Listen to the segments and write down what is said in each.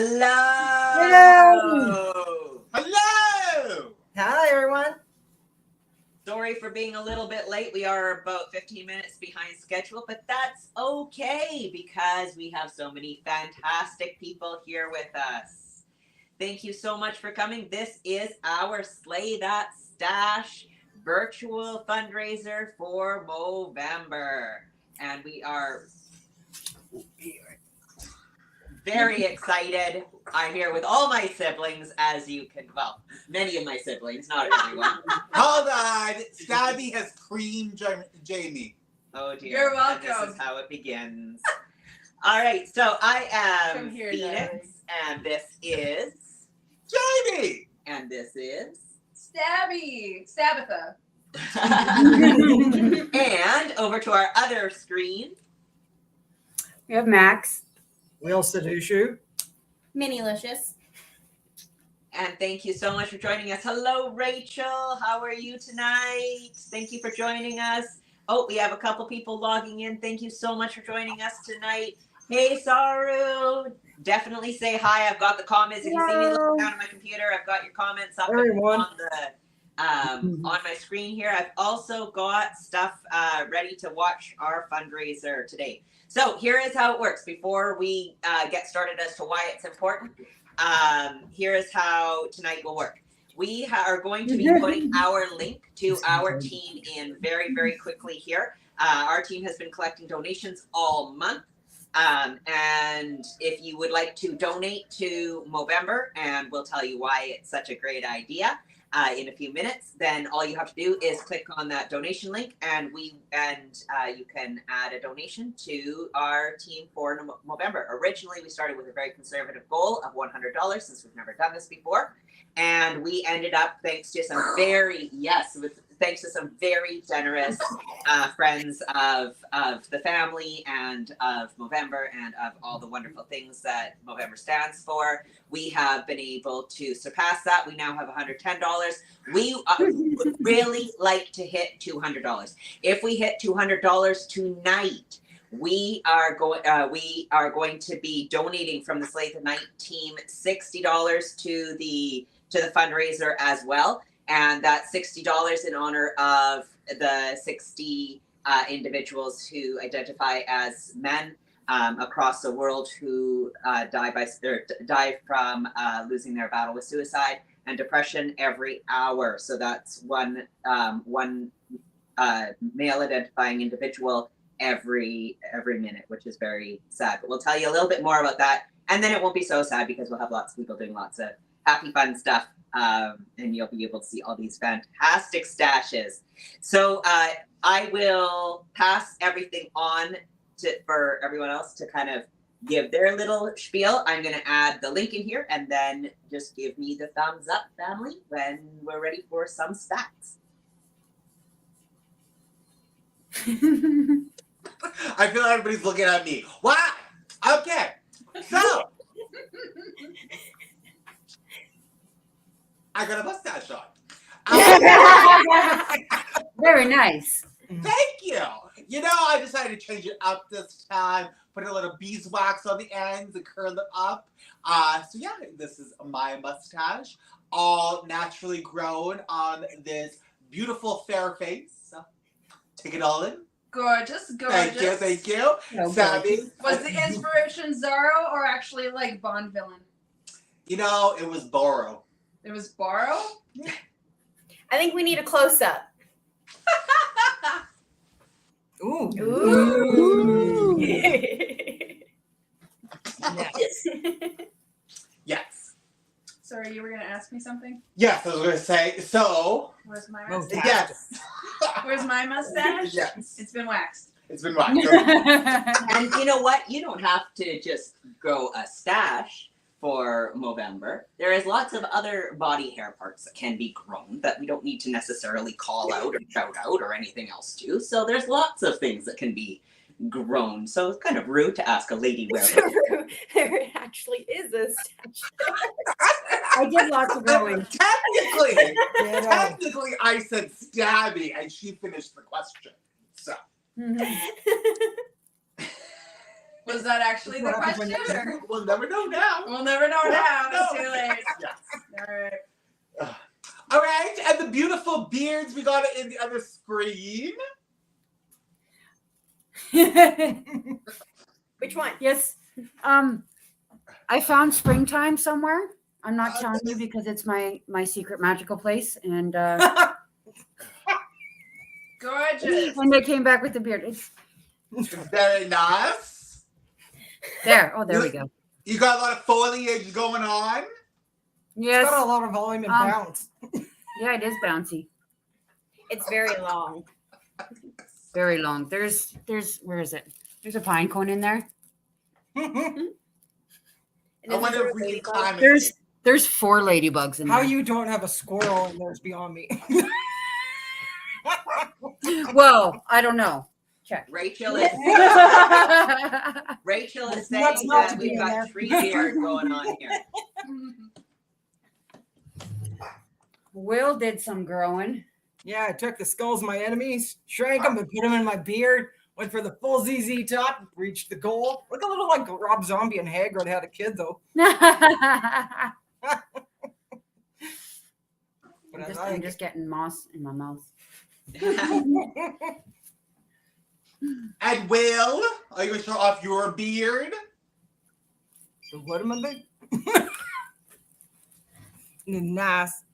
Hello. Hello. Hello. Hi, everyone. Sorry for being a little bit late. We are about 15 minutes behind schedule, but that's okay because we have so many fantastic people here with us. Thank you so much for coming. This is our Slay That Stache virtual fundraiser for Movember. And we are very excited. I'm here with all my siblings, as you can, well, many of my siblings, not everyone. Hold on. Stabby has creamed Jamie. Oh dear. You're welcome. And this is how it begins. All right, so I am Come here, Phoenix, darling. and this is Jamie. and this is Stabitha. and over to our other screen. We have Max. Will Sadushu. Minilicious. And thank you so much for joining us. Hello, Rachel. How are you tonight? Thank you for joining us. Oh, we have a couple people logging in. Thank you so much for joining us tonight. Hey, Saru. Definitely say hi. I've got the comments. If you see me looking down at my computer, I've got your comments up Everyone. on the on my screen here. I've also got stuff ready to watch our fundraiser today. So here is how it works. Before we get started as to why it's important, here is how tonight will work. We are going to be putting our link to our team in very, very quickly here. Our team has been collecting donations all month. And if you would like to donate to Movember, and we'll tell you why it's such a great idea in a few minutes, then all you have to do is click on that donation link, and you can add a donation to our team for Movember. Originally, we started with a very conservative goal of $100 since we've never done this before, and we ended up thanks to some very generous friends of the family and of Movember and of all the wonderful things that Movember stands for. We have been able to surpass that. We now have $110. We would really like to hit $200. If we hit $200 tonight, we are going to be donating from the Slay the Night team $60 to the fundraiser as well. And that's $60 in honor of the 60 individuals who identify as men across the world who die from losing their battle with suicide and depression every hour. So that's one male identifying individual every minute, which is very sad. But we'll tell you a little bit more about that, and then it won't be so sad because we'll have lots of people doing lots of happy, fun stuff. And you'll be able to see all these fantastic stashes. So I will pass everything on for everyone else to kind of give their little spiel. I'm going to add the link in here, and then just give me the thumbs up, family, when we're ready for some stats. I feel like everybody's looking at me. Wow. Okay. So I got a mustache on. Very nice. Thank you. You know, I decided to change it up this time, put a little beeswax on the ends and curl it up. So yeah, this is my mustache, all naturally grown on this beautiful fair face. So take it all in. Gorgeous. Thank you. Oh, Savvy. Was the inspiration Zorro or actually like Bond villain? You know, it was Borrow. It was Borrow? I think we need a close-up. Ooh. Ooh. Yes. Yes. Sorry, you were going to ask me something? Yes, I was going to say, so, Where's my Oh, mustache? yes. Where's my mustache? Yes. It's been waxed. It's been waxed. And you know what? You don't have to just grow a stash for Movember. There is lots of other body hair parts that can be grown that we don't need to necessarily call out or shout out or anything else to. So there's lots of things that can be grown. So it's kind of rude to ask a lady where There actually is a stash. I did lots of growing. Technically, I said stabby, and she finished the question. So. Was that actually the What happens when question? you- or- We'll never know now. We'll never know now. It's too late. Yes. All right. All right, and the beautiful beards we got it in the other screen. Which one? Yes. I found springtime somewhere. I'm not telling you because it's my secret magical place, and Gorgeous. when they came back with the beard, it's Very nice. there. Oh, there we go. You got a lot of foliage going on. Yes. It's got a lot of volume and bounce. Yeah, it is bouncy. It's very long. Very long. There's where is it? There's a pine cone in there. And I wonder if we can climb it. There's 4 ladybugs in How there. you don't have a squirrel in there is beyond me. Well, I don't know. Check. Rachel is Rachel is saying What's not that to be we've in got there? 3 beard going on here. Will did some growing. Yeah, I took the skulls of my enemies, shrank them, and put them in my beard. Went for the full ZZ top, reached the goal. Look a little like Rob Zombie and Hagrid had a kid though. But I'm just getting moss in my mouth. And Will, are you going to show off your beard? What am I doing? Nice.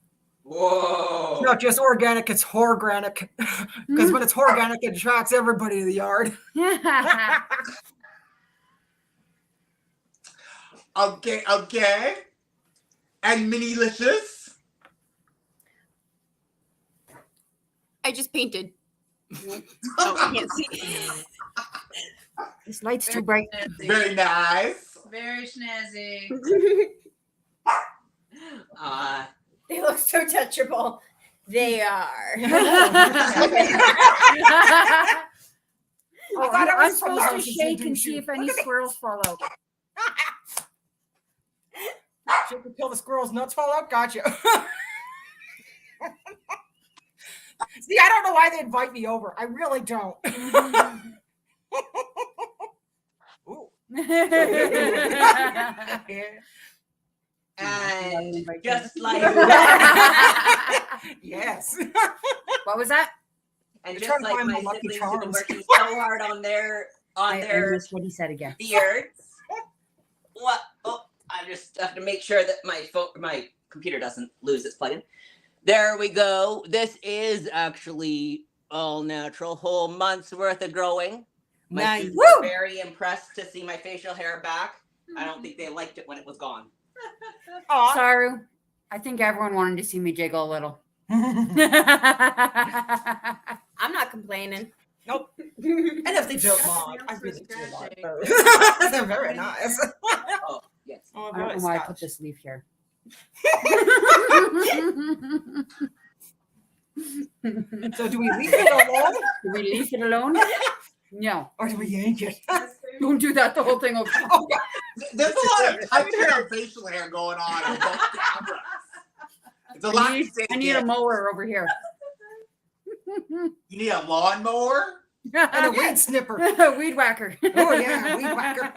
Whoa. It's not just organic, it's organic. Because when it's organic, it attracts everybody to the yard. Okay. And Minilicious? I just painted. Oh, I can't see. This light's too bright. Snazzy. Very nice. Very snazzy. They look so touchable. They are. Oh, I thought it I'm was from supposed to Houses and shake and do see shoot. if any squirrels fall out. Shake and kill the squirrels, nuts fall out. Gotcha. See, I don't know why they invite me over. I really don't. Ooh. Yeah. And just like Yes. What was that? and You're just trying to like find my my Lucky siblings have been Charms. working so hard on their I their missed what he said again. beards. What? Oh, I just have to make sure that my computer doesn't lose its plugin. There we go. This is actually all natural, whole month's worth of growing. My Nice. students Woo! were very impressed to see my facial hair back. I don't think they liked it when it was gone. Aw. Saru, I think everyone wanted to see me jiggle a little. I'm not complaining. Nope. And if they don't mind, I really do like those. They're very nice. Oh, yes. Oh, I don't very know why I put Scotch. this leaf here. So do we leave it alone Do we leave it alone? No. or do we yank it? Don't do that. The whole thing will come. Oh, There's a lot of touch hair and facial hair going on both cameras. It's a lot to take I need a in. mower over here. You need a lawnmower? and a weed snipper. Weed whacker. Oh yeah, weed whacker.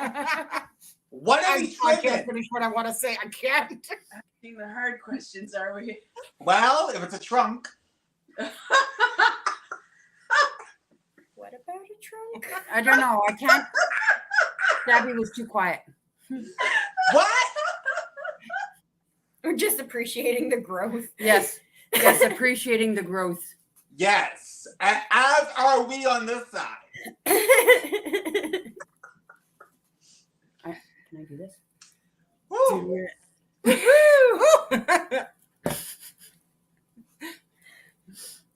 What are we I can't trimming? finish what I want to say. I can't. Asking the hard questions, are we? Well, if it's a trunk. What about a trunk? I don't know. I can't. Gabby was too quiet. What? We're just appreciating the growth. Yes. Yes. Appreciating the growth. Yes. And as are we on this side. Can I do this? Woo.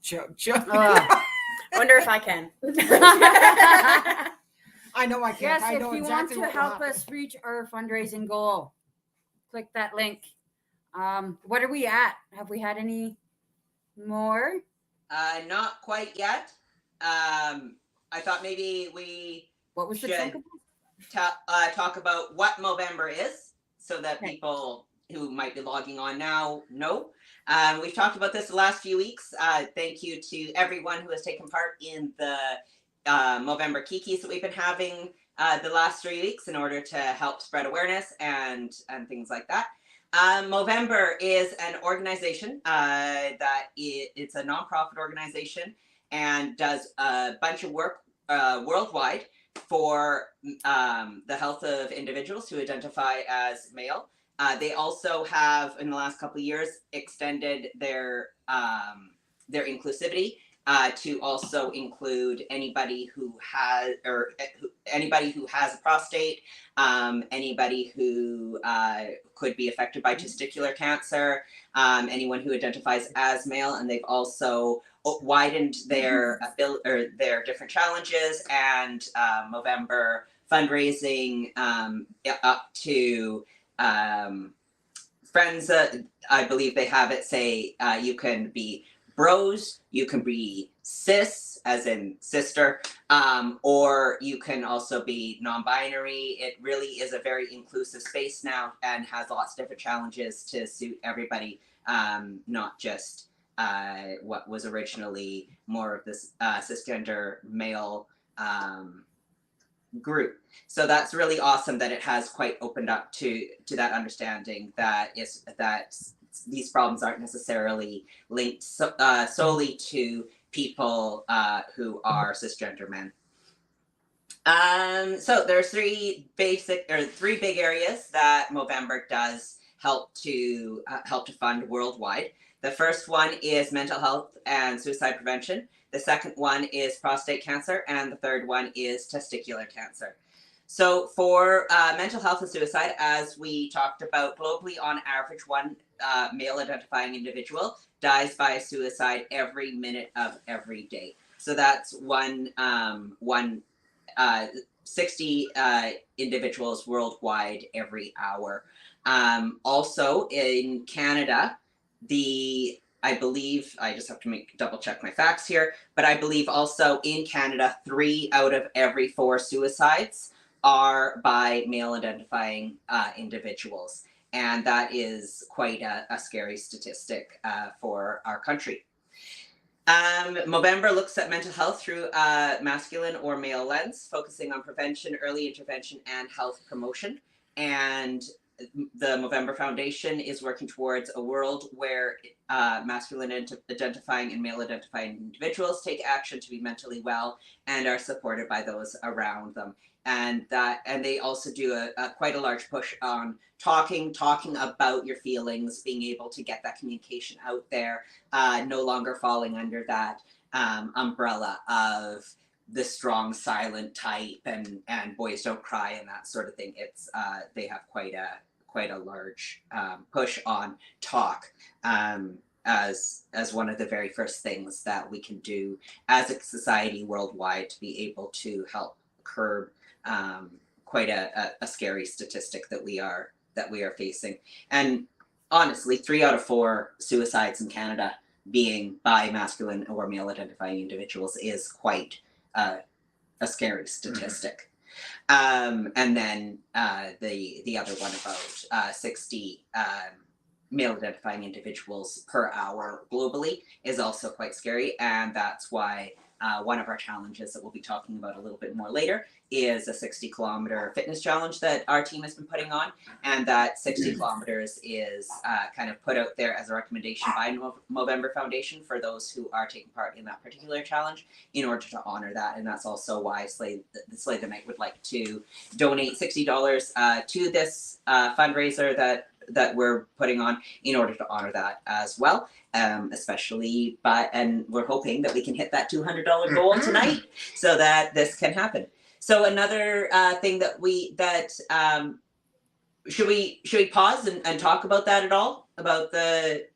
Joke. Wonder if I can. I know I can't. Yes, I if know you exactly want to what will help happen. us reach our fundraising goal, click that link. What are we at? Have we had any more? Not quite yet. I thought maybe we What was the Should. chunk of talk about what Movember is so that Okay. people who might be logging on now know. We've talked about this the last few weeks. Thank you to everyone who has taken part in the Movember Kikis that we've been having. the last 3 weeks in order to help spread awareness and things like that. Movember is an organization it's a nonprofit organization and does a bunch of work worldwide for the health of individuals who identify as male. They also have, in the last couple of years, extended their inclusivity to also include anybody who has a prostate, anybody who could be affected by testicular cancer, anyone who identifies as male, and they've also widened their their different challenges and Movember fundraising up to friends. I believe they have it say you can be bros, you can be cis, as in sister, or you can also be non-binary. It really is a very inclusive space now and has lots of different challenges to suit everybody, not just what was originally more of this cisgender male group. So that's really awesome that it has quite opened up to that understanding that these problems aren't necessarily linked solely to people who are cisgender men. So there's three big areas that Movember does help to fund worldwide. The first one is mental health and suicide prevention. The second one is prostate cancer, and the third one is testicular cancer. So for mental health and suicide, as we talked about, globally on average, one male identifying individual dies by suicide every minute of every day. So that's 60 individuals worldwide every hour. Also in Canada, I believe, I just have to double check my facts here, but I believe also in Canada, 3 out of every 4 suicides are by male identifying individuals. And that is quite a scary statistic for our country. Movember looks at mental health through a masculine or male lens, focusing on prevention, early intervention, and health promotion. And the Movember Foundation is working towards a world where masculine identifying and male identifying individuals take action to be mentally well and are supported by those around them. And they also do quite a large push on talking about your feelings, being able to get that communication out there, no longer falling under that umbrella of the strong silent type and boys don't cry and that sort of thing. It's they have quite a large push on talk as one of the very first things that we can do as a society worldwide to be able to help curb quite a scary statistic that we are facing. And honestly, 3 out of 4 suicides in Canada being by masculine or male identifying individuals is quite a scary statistic. And then the other one, about 60 male identifying individuals per hour globally, is also quite scary. And that's why one of our challenges that we'll be talking about a little bit more later is a 60-kilometer fitness challenge that our team has been putting on. And that 60 kilometers is kind of put out there as a recommendation by Movember Foundation for those who are taking part in that particular challenge in order to honor that. And that's also why Slay the Night would like to donate $60 to this fundraiser that we're putting on in order to honor that as well. Especially and we're hoping that we can hit that $200 goal tonight so that this can happen. So another thing should we pause and talk about that at all, about the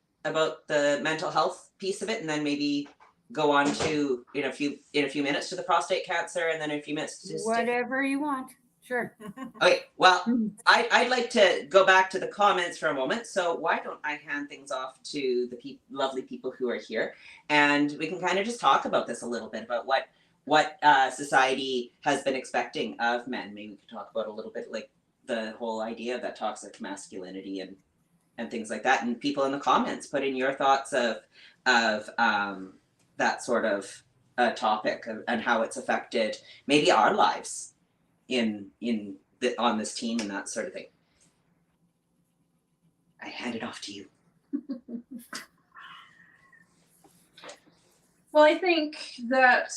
mental health piece of it, and then maybe go on to in a few minutes to the prostate cancer, and then in a few minutes to Whatever you want. Sure. Okay, well, I'd like to go back to the comments for a moment. So why don't I hand things off to the lovely people who are here, and we can kind of just talk about this a little bit, about what society has been expecting of men. Maybe we could talk about a little bit like the whole idea of that toxic masculinity and things like that. And people in the comments, put in your thoughts of that sort of topic and how it's affected maybe our lives. on this team and that sort of thing. I hand it off to you. Well, I think that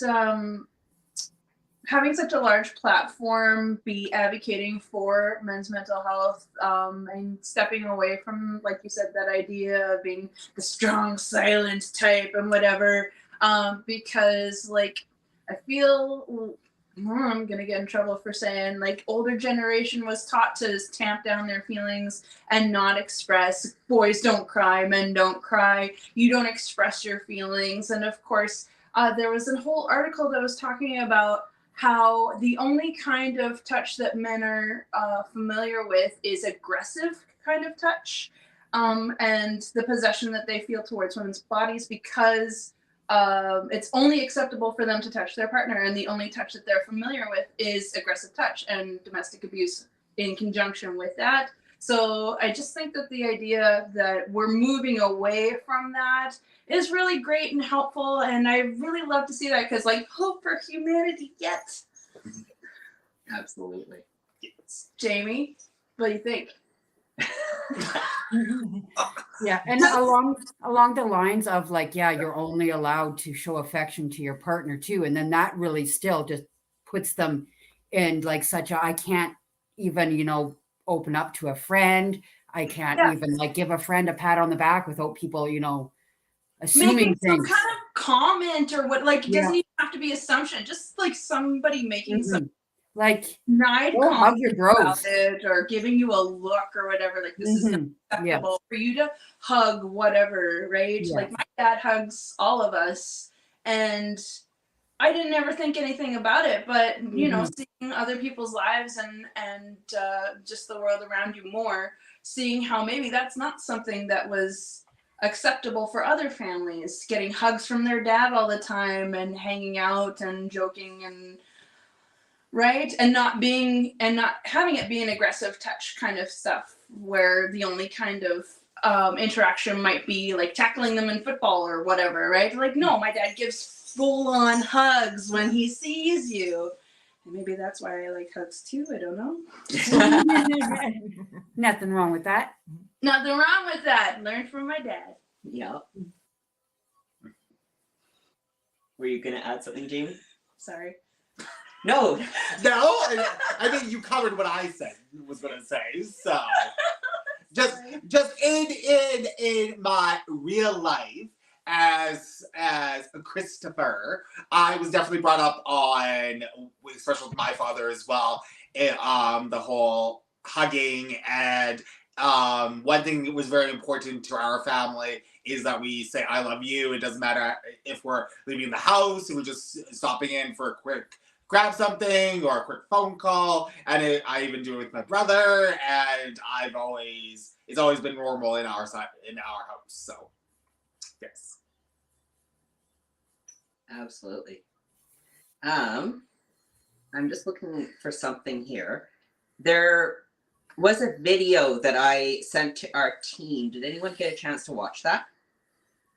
having such a large platform, be advocating for men's mental health, and stepping away from, like you said, that idea of being the strong, silent type and whatever, because like I feel I'm gonna get in trouble for saying like older generation was taught to just tamp down their feelings and not express. Boys don't cry, men don't cry. You don't express your feelings, and of course, there was a whole article that was talking about how the only kind of touch that men are familiar with is aggressive kind of touch, and the possession that they feel towards women's bodies, because it's only acceptable for them to touch their partner, and the only touch that they're familiar with is aggressive touch and domestic abuse in conjunction with that. So I just think that the idea that we're moving away from that is really great and helpful, and I really love to see that, because like hope for humanity yet. Absolutely. Yes. Jamie, what do you think? Yeah, and along the lines of like, yeah, you're only allowed to show affection to your partner too, and then that really still just puts them in like such a, I can't even open up to a friend. I can't even like give a friend a pat on the back without people assuming making some things. kind of comment or what, like it doesn't even have to be assumption, just like somebody making some like snide go hug your bros about it, or giving you a look or whatever, like this is not acceptable for you to hug whatever, right? Like my dad hugs all of us, and I didn't ever think anything about it, but seeing other people's lives and just the world around you more, seeing how maybe that's not something that was acceptable for other families, getting hugs from their dad all the time and hanging out and joking and right, and not having it be an aggressive touch kind of stuff, where the only kind of interaction might be like tackling them in football or whatever, right? Like, no, my dad gives full-on hugs when he sees you, and maybe that's why I like hugs too. I don't know. Nothing wrong with that. Nothing wrong with that. Learned from my dad. Yeah. Were you gonna add something, Jamie? Sorry. No. No, I think you covered what I said was gonna say. So just in my real life as a Christopher, I was definitely brought up on, especially with my father as well, the whole hugging, and one thing that was very important to our family is that we say I love you. It doesn't matter if we're leaving the house, if we're just stopping in for a quick grab something or a quick phone call, and I even do it with my brother, and it's always been normal in our house. So yes, absolutely. I'm just looking for something here. There was a video that I sent to our team. Did anyone get a chance to watch that?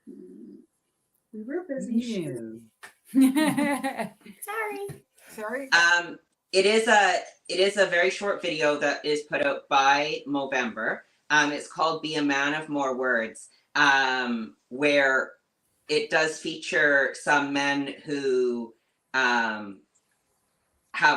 We were busy. Sorry. It is a very short video that is put out by Movember. It's called "Be a Man of More Words," where it does feature some men who have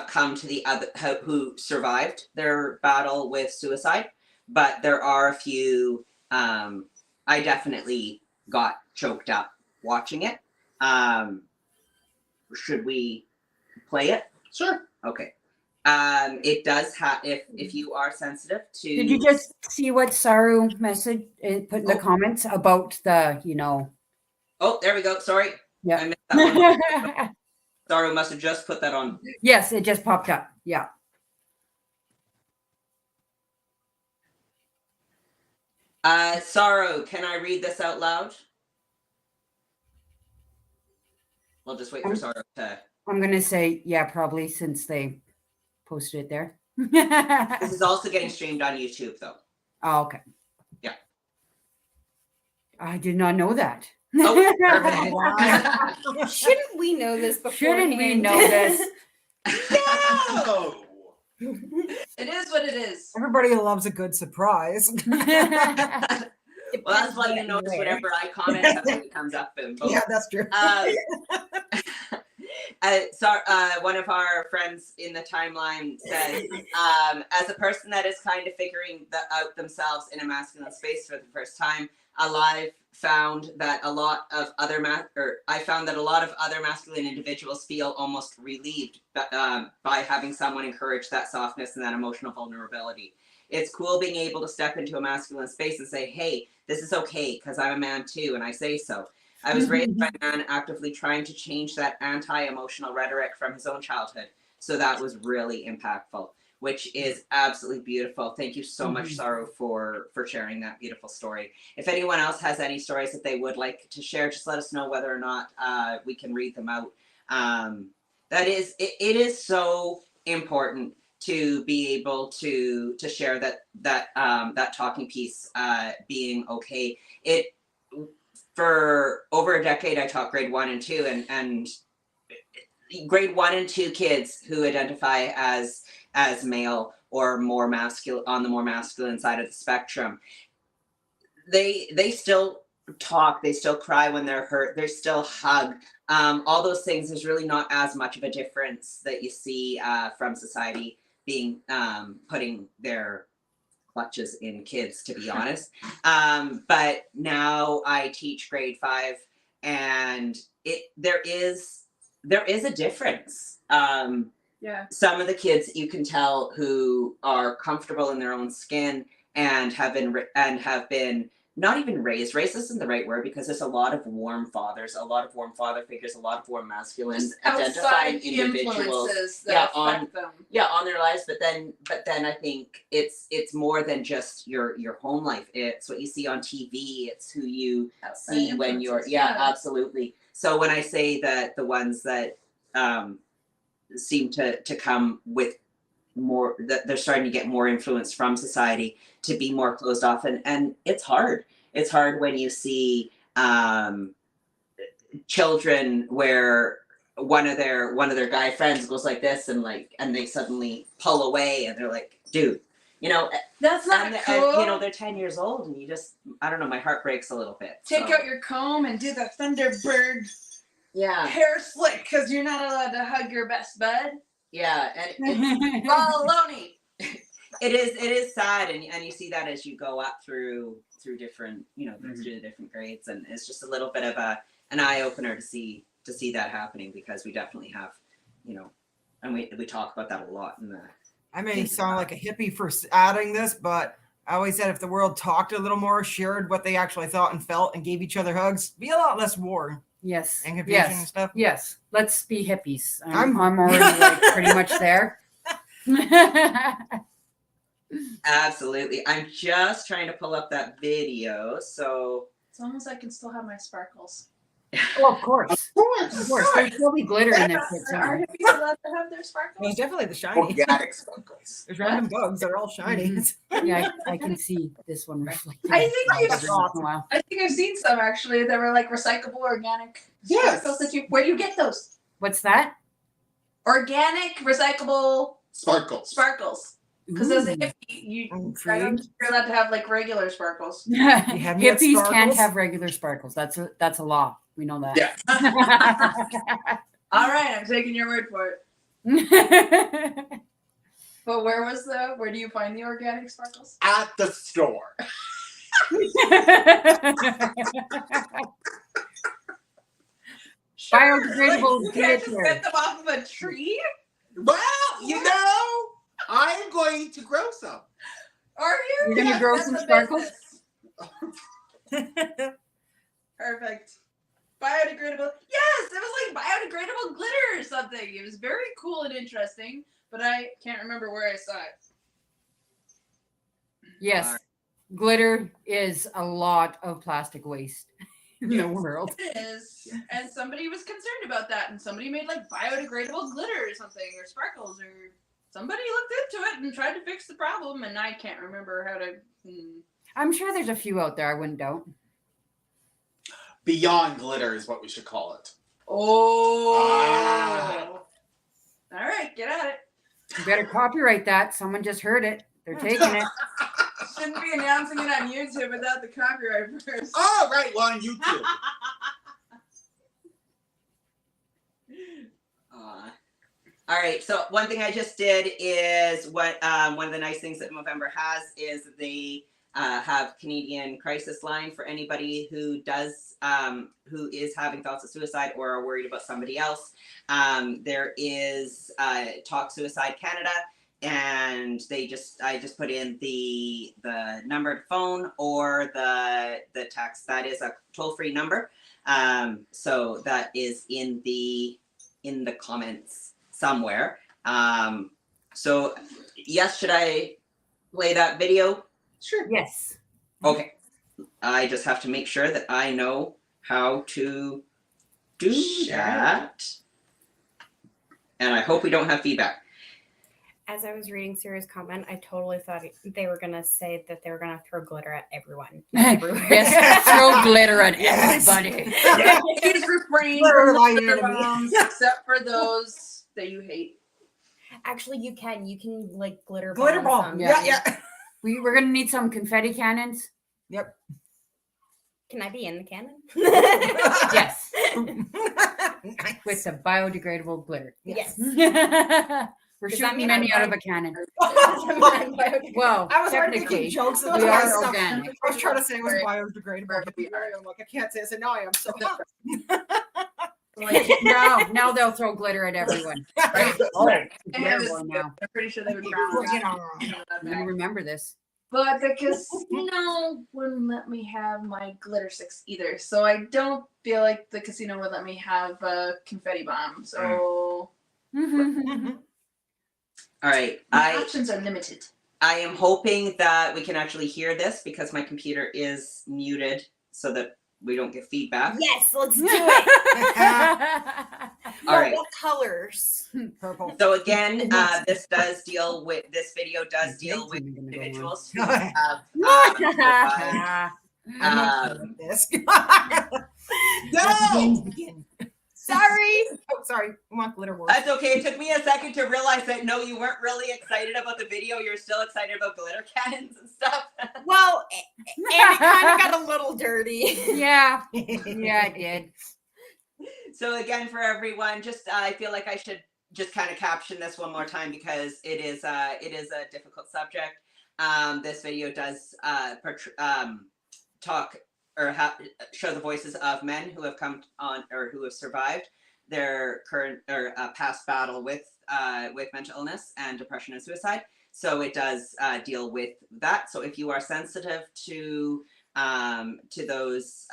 come to the other, who survived their battle with suicide, but there are a few. I definitely got choked up watching it. Should we play it? sure. Okay. It does have, if you are sensitive to. Did you just see what Saru put in the comments about the, Oh, there we go. Sorry. Yeah. I missed that one. Saru must have just put that on. Yes, it just popped up. Yeah. Saru, can I read this out loud? We'll just wait for Saru to. I'm going to say, yeah, probably, since they posted it there. This is also getting streamed on YouTube, though. Oh, okay. Yeah. I did not know that. Oh, perfect. Shouldn't we know this before? Shouldn't we know this? No. It is what it is. Everybody loves a good surprise. Well, that's why you notice whatever I comment on it comes up in both. Yeah, that's true. One of our friends in the timeline said, as a person that is kind of figuring out themselves in a masculine space for the first time, I found that a lot of other masculine individuals feel almost relieved by having someone encourage that softness and that emotional vulnerability. It's cool being able to step into a masculine space and say, hey, this is okay because I'm a man too, and I say so. I was raised by a man actively trying to change that anti-emotional rhetoric from his own childhood. So that was really impactful, which is absolutely beautiful. Thank you so much, Saru, for sharing that beautiful story. If anyone else has any stories that they would like to share, just let us know whether or not we can read them out. It is so important to be able to share that talking piece being okay. For over a decade, I taught grade 1 and 2, and grade 1 and 2 kids who identify as male or more masculine, on the more masculine side of the spectrum. They still talk, they still cry when they're hurt, they still hug. All those things, there's really not as much of a difference that you see from society being putting their clutches in kids, to be honest. But now I teach grade 5, and there is a difference. Some of the kids you can tell who are comfortable in their own skin and have been not even raised. Raised isn't the right word, because there's a lot of warm fathers, a lot of warm father figures, a lot of warm masculines identifying individuals on their lives. But then I think it's more than just your home life. It's what you see on TV. It's who you see when you're absolutely. So when I say that the ones that seem to come with more, that they're starting to get more influence from society to be more closed off, and it's hard when you see children where one of their guy friends goes like this and they suddenly pull away, and they're like, dude, that's not cool. And, they're 10 years old, and you just, I don't know, my heart breaks a little bit. Take out your comb and do the Thunderbird hair slick, because you're not allowed to hug your best bud. Yeah, and it's baloney. It is sad, and you see that as you go up through different, through the different grades, and it's just a little bit of an eye opener to see that happening, because we definitely have, and we talk about that a lot in the. I may sound like a hippie for adding this, but I always said if the world talked a little more, shared what they actually thought and felt, and gave each other hugs, be a lot less war. Yes. And confusion and stuff. Yes. Let's be hippies. I'm already pretty much there. Absolutely. I'm just trying to pull up that video. So it's almost like I can still have my sparkles. Oh, of course. Of course. There's probably glitter in there. Are hippies allowed to have their sparkles? There's definitely the shiny. Organic sparkles. There's random bugs. They're all shiny. Yeah, I can see this one reflected. I think I've seen some, actually. They were like recyclable organic sparkles. Where do you get those? What's that? Organic recyclable sparkles. Because as a hippie, I don't think you're allowed to have like regular sparkles. Hippies can't have regular sparkles. That's a law. We know that. Yeah. All right, I'm taking your word for it. But where do you find the organic sparkles? At the store. Biodegradable glitter. You get them off of a tree? Well, I'm going to grow some. Are you? You're going to grow some sparkles? Perfect. Biodegradable. Yes, it was like biodegradable glitter or something. It was very cool and interesting, but I can't remember where I saw it. Yes. Glitter is a lot of plastic waste in the world. It is. And somebody was concerned about that, and somebody made like biodegradable glitter or something, or sparkles, or somebody looked into it and tried to fix the problem, and I can't remember how to. I'm sure there's a few out there. I wouldn't doubt. Beyond glitter is what we should call it. Oh. All right, get at it. You better copyright that. Someone just heard it. They're taking it. Shouldn't be announcing it on YouTube without the copyright first. Oh, right. Well, on YouTube. All right. So one thing I just did is what one of the nice things that Movember has is they have Canadian crisis line for anybody who does who is having thoughts of suicide or are worried about somebody else. There is Talk Suicide Canada, and I just put in the numbered phone or the text. That is a toll-free number. So that is in the comments somewhere. So yes, should I play that video? Sure. Yes. Okay. I just have to make sure that I know how to do that. And I hope we don't have feedback. As I was reading Sarah's comment, I totally thought they were going to say that they were going to throw glitter at everyone. Everywhere. Yes, throw glitter at Yes. everybody. Please refrain Glitter from my glitter enemy. bombs, except for those that you hate. Actually, you can like glitter bomb. some. Yeah. We're gonna need some confetti cannons. Yep. Can I be in the cannon? Yes, Nice. with the biodegradable glitter. Yes. We're Does that shooting mean many I'm out of a cannon. Biodegradable. Well, I was already technically, making jokes. we are organic. I was trying to say it was biodegradable. Right, we are. I'm like, I can't say it. I said, no, I am. So, Like, Now they'll throw glitter at everyone. Oh, terrible now. I'm pretty sure they would Bring drown it on. I'm gonna remember this. But the casino wouldn't let me have my glitter sticks either. So I don't feel like the casino would let me have a confetti bomb. So All right. my options are limited. I am hoping that we can actually hear this because my computer is muted so that we don't get feedback. Yes, let's do it. All right. What colors? Purple. So again, this video does deal with individuals who have This. No! Sorry. Oh, sorry. We want glitter words. That's okay. It took me a second to realize that no, you weren't really excited about the video. You're still excited about glitter cannons and stuff. Well, and it kind of got a little dirty. Yeah, it did. So again, for everyone, I feel like I should just kind of caption this one more time because it is a difficult subject. This video does talk or show the voices of men who have come on or who have survived their current or past battle with mental illness and depression and suicide. So it does deal with that. So if you are sensitive to those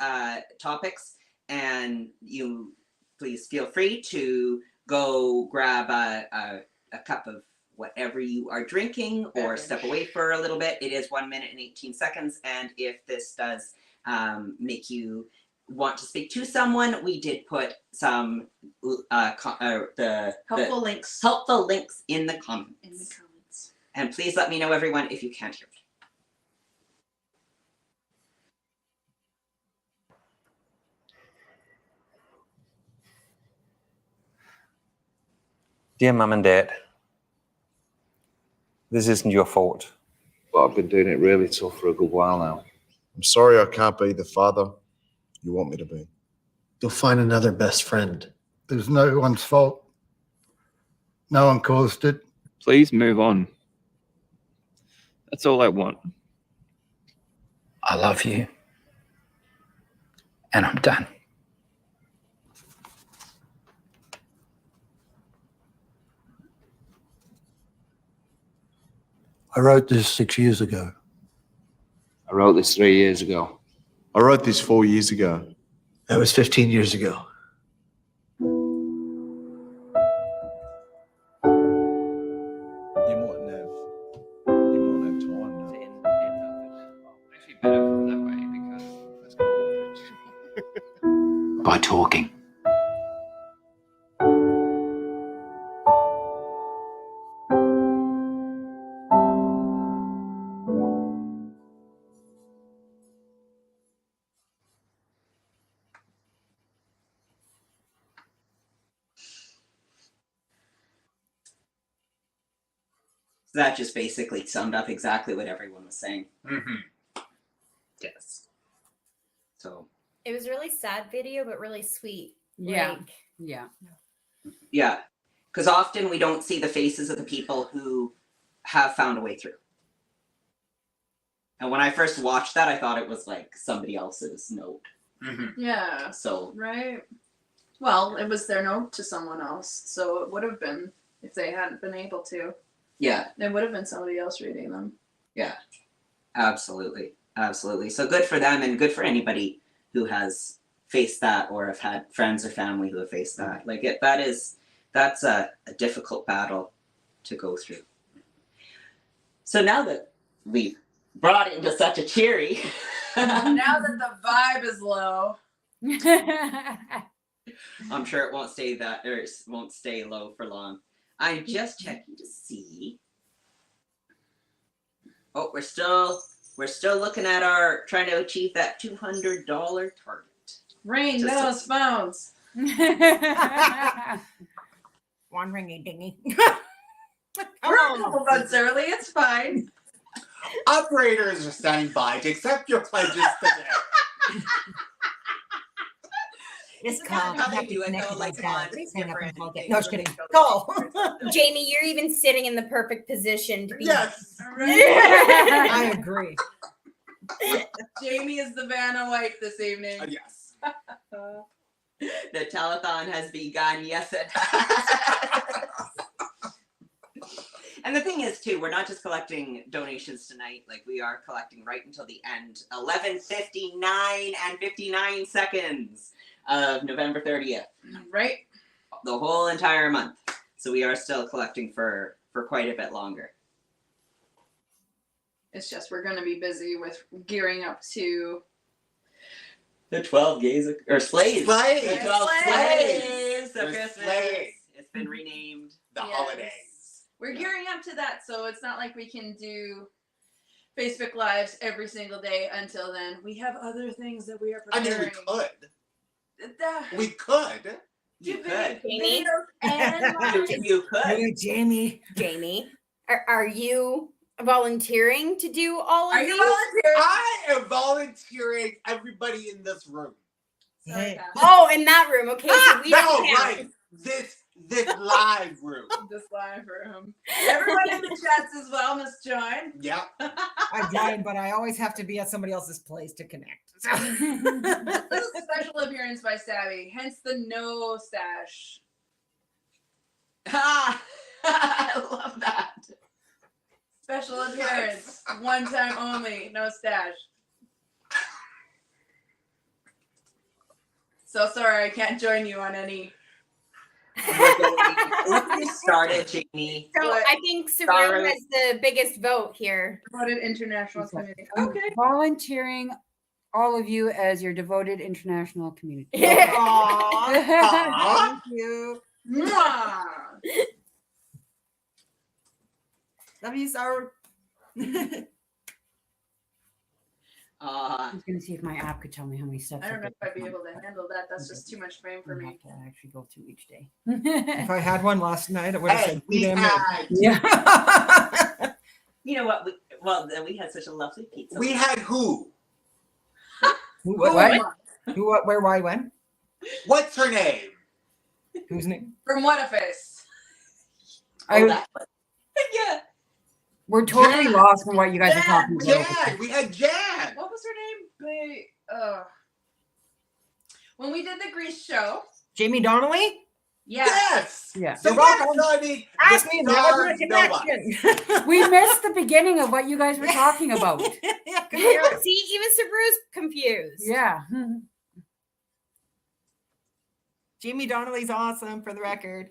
topics, and you please feel free to go grab a cup of whatever you are drinking or step away for a little bit. It is 1 minute and 18 seconds. And if this does make you want to speak to someone, we did put some Helpful links helpful links in the comments. in the comments. And please let me know, everyone, if you can't hear me. Dear Mum and Dad, this isn't your fault, but I've been doing it really tough for a good while now. I'm sorry I can't be the father you want me to be. You'll find another best friend. It was no one's fault. No one caused it. Please move on. That's all I want. I love you. And I'm done. I wrote this 6 years ago. I wrote this 3 years ago. I wrote this 4 years ago. That was 15 years ago. You mightn't have time now. Actually, better that way because By talking. that just basically summed up exactly what everyone was saying. Mm-hmm. Yes. So It was a really sad video, but really sweet. Yeah. Like, Yeah. yeah, because often we don't see the faces of the people who have found a way through. And when I first watched that, I thought it was like somebody else's note. Mm-hmm. Yeah. So Right. Well, it was their note to someone else, so it would have been if they hadn't been able to. yeah, It would have been somebody else reading them. absolutely, absolutely. So good for them, and good for anybody who has faced that or have had friends or family who have faced that. Like that's a difficult battle to go through. So now that we've brought it into such a cheery, Now that the vibe is low. I'm sure it won't stay that, or it won't stay low for long. I'm just checking to see. Oh, we're still looking at trying to achieve that $200 target. Ring Just those phones. One ringy dingy. We're a couple months early. It's fine. Operators are standing by to accept your pledges today. This Isn't call that how they cannot be do it, connected though, by like, phone. on Please hang up and different call again. things No, just when kidding. they Call. Jamie, you're even sitting in the perfect position to be. Yes. I agree. Jamie is the Vanna White this evening. Yes. The telethon has begun. Yes, it has. And the thing is, too, we're not just collecting donations tonight. Like, we are collecting right until the end, 11:59 and 59 seconds of November 30th. Right? The whole entire month. So we are still collecting for quite a bit longer. It's just we're going to be busy with gearing up to. The 12 gays or sleighs. Sleighs. The 12 sleighs of They're Christmas. sleighs. It's been renamed. The Yes. holidays. We're gearing up to that, so it's not like we can do Facebook Lives every single day until then. We have other things that we are I preparing. mean, we could. The We could. You could. Jamie? videos and lives. You could. Hey, Jamie. Jamie, are you volunteering to do all of Are these? you volunteering? I am volunteering everybody in this room. Sorry, Hey. Cass. Oh, in that room. Okay, so we No, don't count. right. This live room. This live room. Everyone in the chats as well must join. Yep. I joined, but I always have to be at somebody else's place to connect. So. This is a special appearance by Stabby, hence the no stash. Ah, I love that. Special appearance, one time only, no stash. So sorry, I can't join you on any. Let's get started, Jamie. So But- I think Saru Sorry. has the biggest vote here. Devoted international community. I'm Okay. volunteering all of you as your devoted international community. Aw, thank you. Mwah! Love you, Sour. I was going to see if my app could tell me how many steps. I don't know took. if I'd be able to handle that. That's just too much frame for I'll me. have to actually go through each day. If I had one last night, I would have Hey, said, we damn had it. You know what? We had such a lovely pizza. we had who? Who, What? Who, what, where, why, when? What's her name? Whose name? From what a face. Oh, that one. Yeah. We're totally Jan. lost from what you guys are talking about. Jan. We had Jan. What was her name? When we did the Grease show. Jamie Donnelly? Yeah. Yes. Yeah. So You're yes, welcome. so I mean, Ask the me, and that was stars a know us. connection. We missed the beginning of what you guys were talking about. Yeah, come here. See, even Saru's confused. Yeah. Jamie Donnelly's awesome, for the record.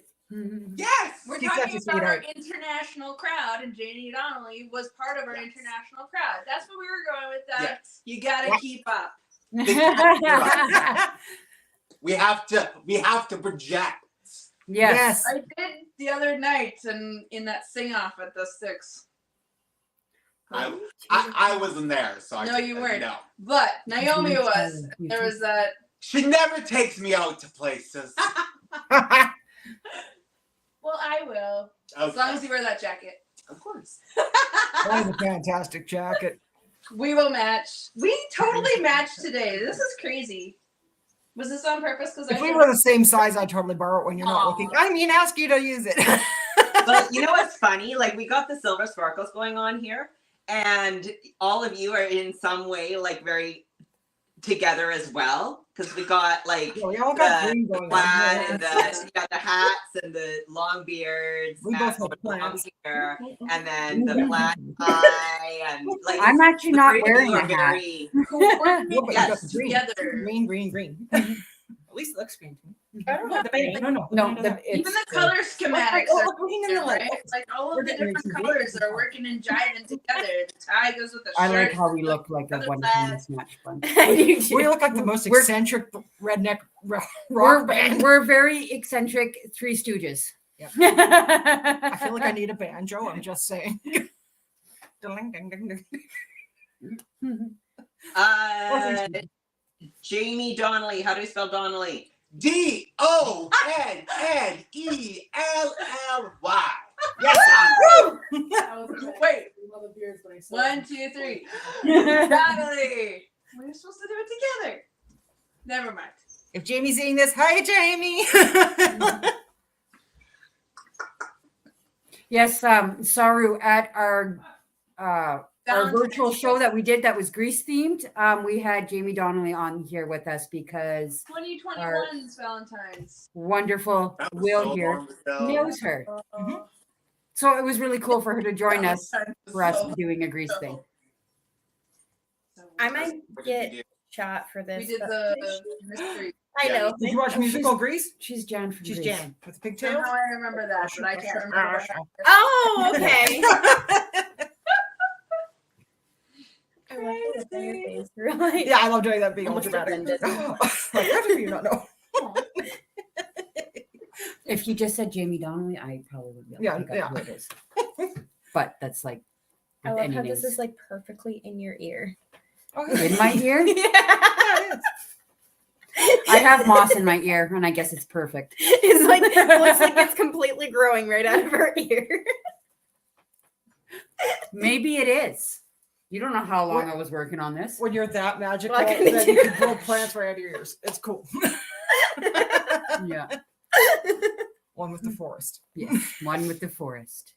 Yes. We're She's such talking a about our sweetheart. international crowd, and Janie Donnelly was part of our Yes. international crowd. That's what we were going with that. Yes. You gotta Yeah. keep up. We have to project. Yes. I did the other night and in that sing off at the Sticks. I wasn't there, so I No, couldn't- you weren't. No. But Naomi was. There was that. She never takes me out to places. Well, I will. As long as you wear that jacket. Of course. ones. That is a fantastic jacket. We will match. We totally matched today. This is crazy. Was this on purpose? Because If we were the same size, I'd totally borrow it when you're not Aw. looking. I mean, ask you to use it. But you know what's funny? Like we got the silver sparkles going on here, and all of you are in some way like very together as well, because we got like Yeah, we all got green the going on plaid here. and the hats and the long beards We both have and long plaids. hair, and then the plaid tie and like I'm actually the not three of wearing you a are hat. very Yeah, but you Yes, got the green. together. Green. At least it looks green to me. I don't know. The band. No. No, Even it's the color schematics Oh, are look, green in the right? lip. Like all We're of the getting different ready to colors are working and jiving together. The tie goes with the shirt. I like how we look like a other wonderful plaid. mismatch bun. We look like the most We're- eccentric redneck rock We're, band. we're very eccentric Three Stooges. Yep. I feel like I need a banjo. I'm just saying. Jamie Donnelly. How do we spell Donnelly? DONNELLY. Yes, Wait. 1, 2, 3. Donnelly. We're supposed to do it together. Never mind. If Jamie's seeing this, hi Jamie. Yes, Saru, at our virtual show that we did that was Greece themed, we had Jamie Donnelly on here with us because 2021's Valentine's. wonderful That was Will so here long ago. knows her. Mhm. So it was really cool for her to join us Valentine's was for us so- doing a Greece thing. I might get shot for this. We did but- the mystery. I know. Did you watch musical Grease? She's Jan from She's Greece. Jan with the pigtails. Somehow I remember that, but I can't remember what happened. Oh, okay. I love that on your face. Really? Yeah, I love doing that being all Almost dramatic. offended. Like, how do you not know? If you just said Jamie Donnelly, I probably would be able to pick up who it is. But that's like I with love any how names. this is like perfectly in your ear. In my ear? Yeah. I have moss in my ear, and I guess it's perfect. It's like it looks like it's completely growing right out of her ear. Maybe it is. You don't know how long I was working on this. When you're that magical, Well, I can that do you can that. grow plants right out of your ears. It's cool. Yeah. One with the forest. Yes. One with the forest.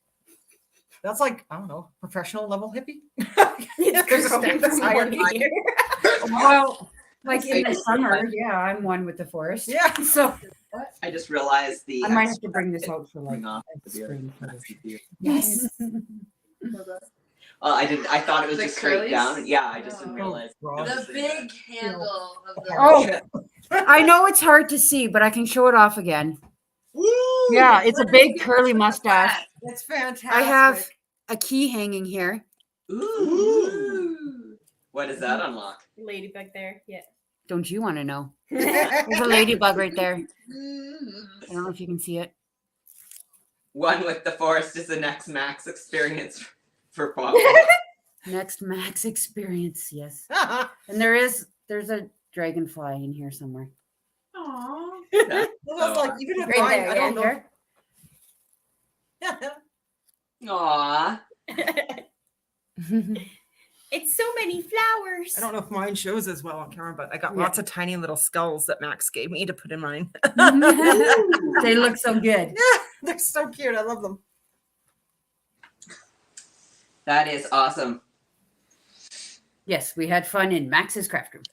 That's like, I don't know, professional level hippie. It's There's growing steps from higher. one ear. Well, like in the summer, yeah, I'm one with the forest. Yeah. So I just realized the I might have to bring this out for like Coming off a the beard. spring photo. Yes. I didn't. I thought it was The just straight curlies? down. Yeah, I just didn't Oh. realize. Rob. The big handle of the Oh, I know it's hard to see, but I can show it off again. Woo! Yeah, it's a big curly mustache. It's fantastic. I have a key hanging here. Ooh. What does that unlock? Ladybug there. Yeah. Don't you want to know? There's a ladybug right there. Mm. I don't know if you can see it. One with the forest is the next max experience for Paul. Next Max experience, yes. And there's a dragonfly in here somewhere. Aw. Well, that's like, even if Right mine, there, I don't know. There. Aw. It's so many flowers. I don't know if mine shows as well on camera, but I got lots of tiny little skulls that Max gave me to put in mine. They look so good. They're so cute. I love them. That is awesome. Yes, we had fun in Max's craft room.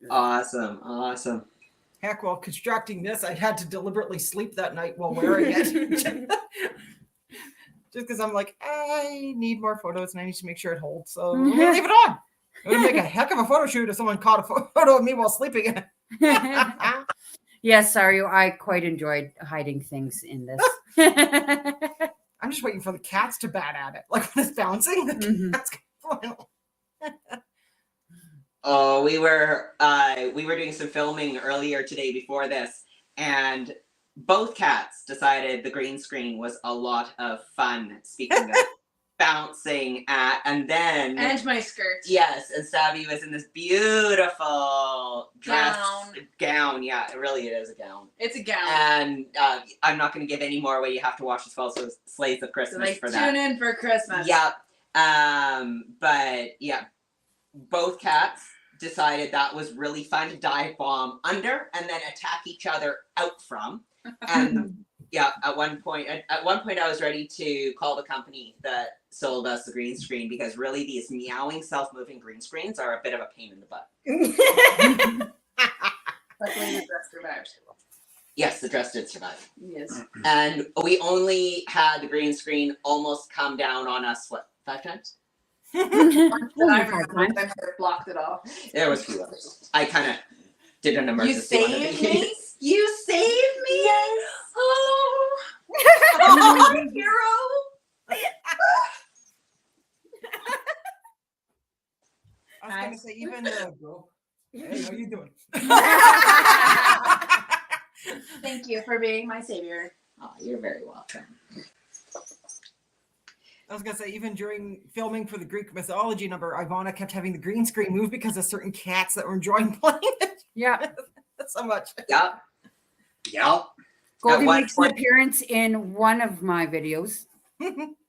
Awesome. Heck, while constructing this, I had to deliberately sleep that night while wearing it. Just because I'm like, I need more photos and I need to make sure it holds. So I'm gonna leave it on. It would make a heck of a photo shoot if someone caught a photo of me while sleeping in it. Yes, sorry, I quite enjoyed hiding things in this. I'm just waiting for the cats to bat at it. Like when it's bouncing, the Mhm. cats go final. Oh, we were doing some filming earlier today before this, and both cats decided the green screen was a lot of fun. Speaking of, bouncing at, and then And my skirt. yes, and Savvy was in this beautiful dress gown. Yeah, it really is a gown. It's a gown. And I'm not going to give any more away. You have to watch this also Slaves of Christmas So like for that. tune in for Christmas. Yep. But yeah, both cats decided that was really fun to dive bomb under and then attack each other out from. And yeah, at one point I was ready to call the company that sold us the green screen, because really these meowing self-moving green screens are a bit of a pain in the butt. Luckily the dress survived. Yes, the dress did survive. Yes. And we only had the green screen almost come down on us, what, 5 times? I remember I blocked it off. There was a few others. I kind of did an You emergency one of saved these. me? You saved me? Yes. Oh, hero. I was gonna say even hey, how you doing? Thank you for being my savior. Oh, you're very welcome. I was gonna say even during filming for the Greek mythology number, Ivana kept having the green screen move because of certain cats that were enjoying playing it. Yeah. So much. Yep. Yep. Goldie what makes an point- appearance in one of my videos.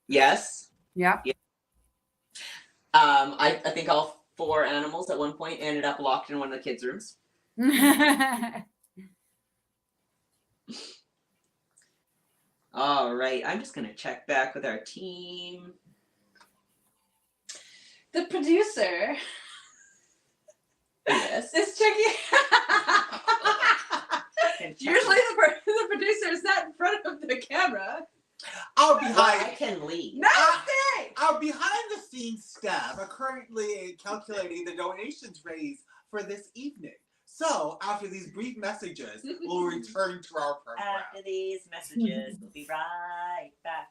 Yes. Yeah. I think all 4 animals at one point ended up locked in one of the kids' rooms. All right. I'm just gonna check back with our team. The producer Yes. is checking. Usually the producer is not in front of the camera. Our Well, I behind can leave. our behind the scenes staff are currently calculating the donations raised for this evening. So after these brief messages, we'll return to our program. After these messages, we'll be right back.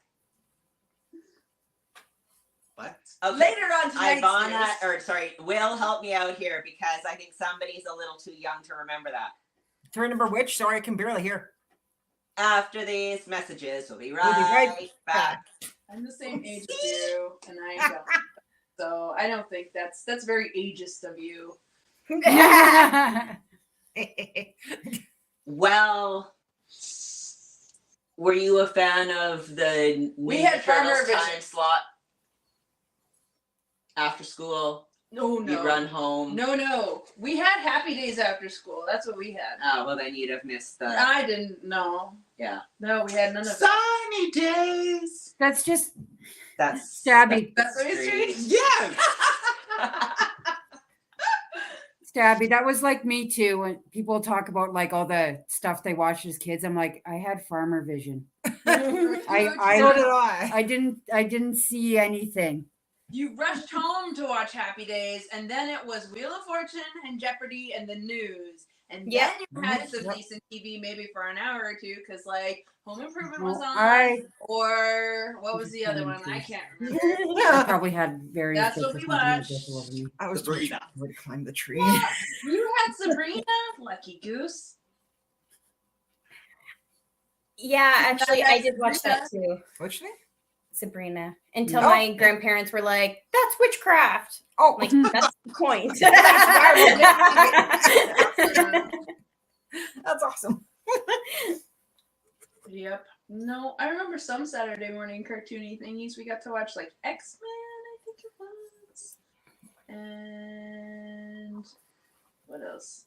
What? Okay. Later on tonight's Will help me out here, because I think somebody's a little too young to remember that. To remember which? Sorry, I can barely hear. After these messages, we'll be We'll be right back. I'm the same age as you, and I don't. So I don't think that's very ageist of you. Well, were you a fan of the We Ninja had Farmer Turtles Vision. time slot? After school, No, you run home. No. We had Happy Days after school. That's what we had. Oh, well, then you'd have missed the. I didn't know. Yeah. No, we had none of it. Sunny days. That's just That's Stabby. That's what it's great. Yes. Stabby. That was like me too. When people talk about like all the stuff they watched as kids, I'm like, I had Farmer Vision. So did I. I didn't see anything. You rushed home to watch Happy Days, and then it was Wheel of Fortune and Jeopardy and the news. And Yep. then you had some Yep. decent TV maybe for an hour or two, because like Home Improvement was on, I or what was the other one? I can't remember. I probably had various. That's what bits we of something watched. that just over me. I was too Sabrina. shy to climb the tree. You had Sabrina, Lucky Goose. Yeah, actually, I did watch that too. Which thing? Sabrina. Until Oh. my grandparents were like, "That's witchcraft." Oh, Like, that's the point. that's awesome. Yep. No, I remember some Saturday morning cartoony thingies. We got to watch like X-Men, I think it was. And what else?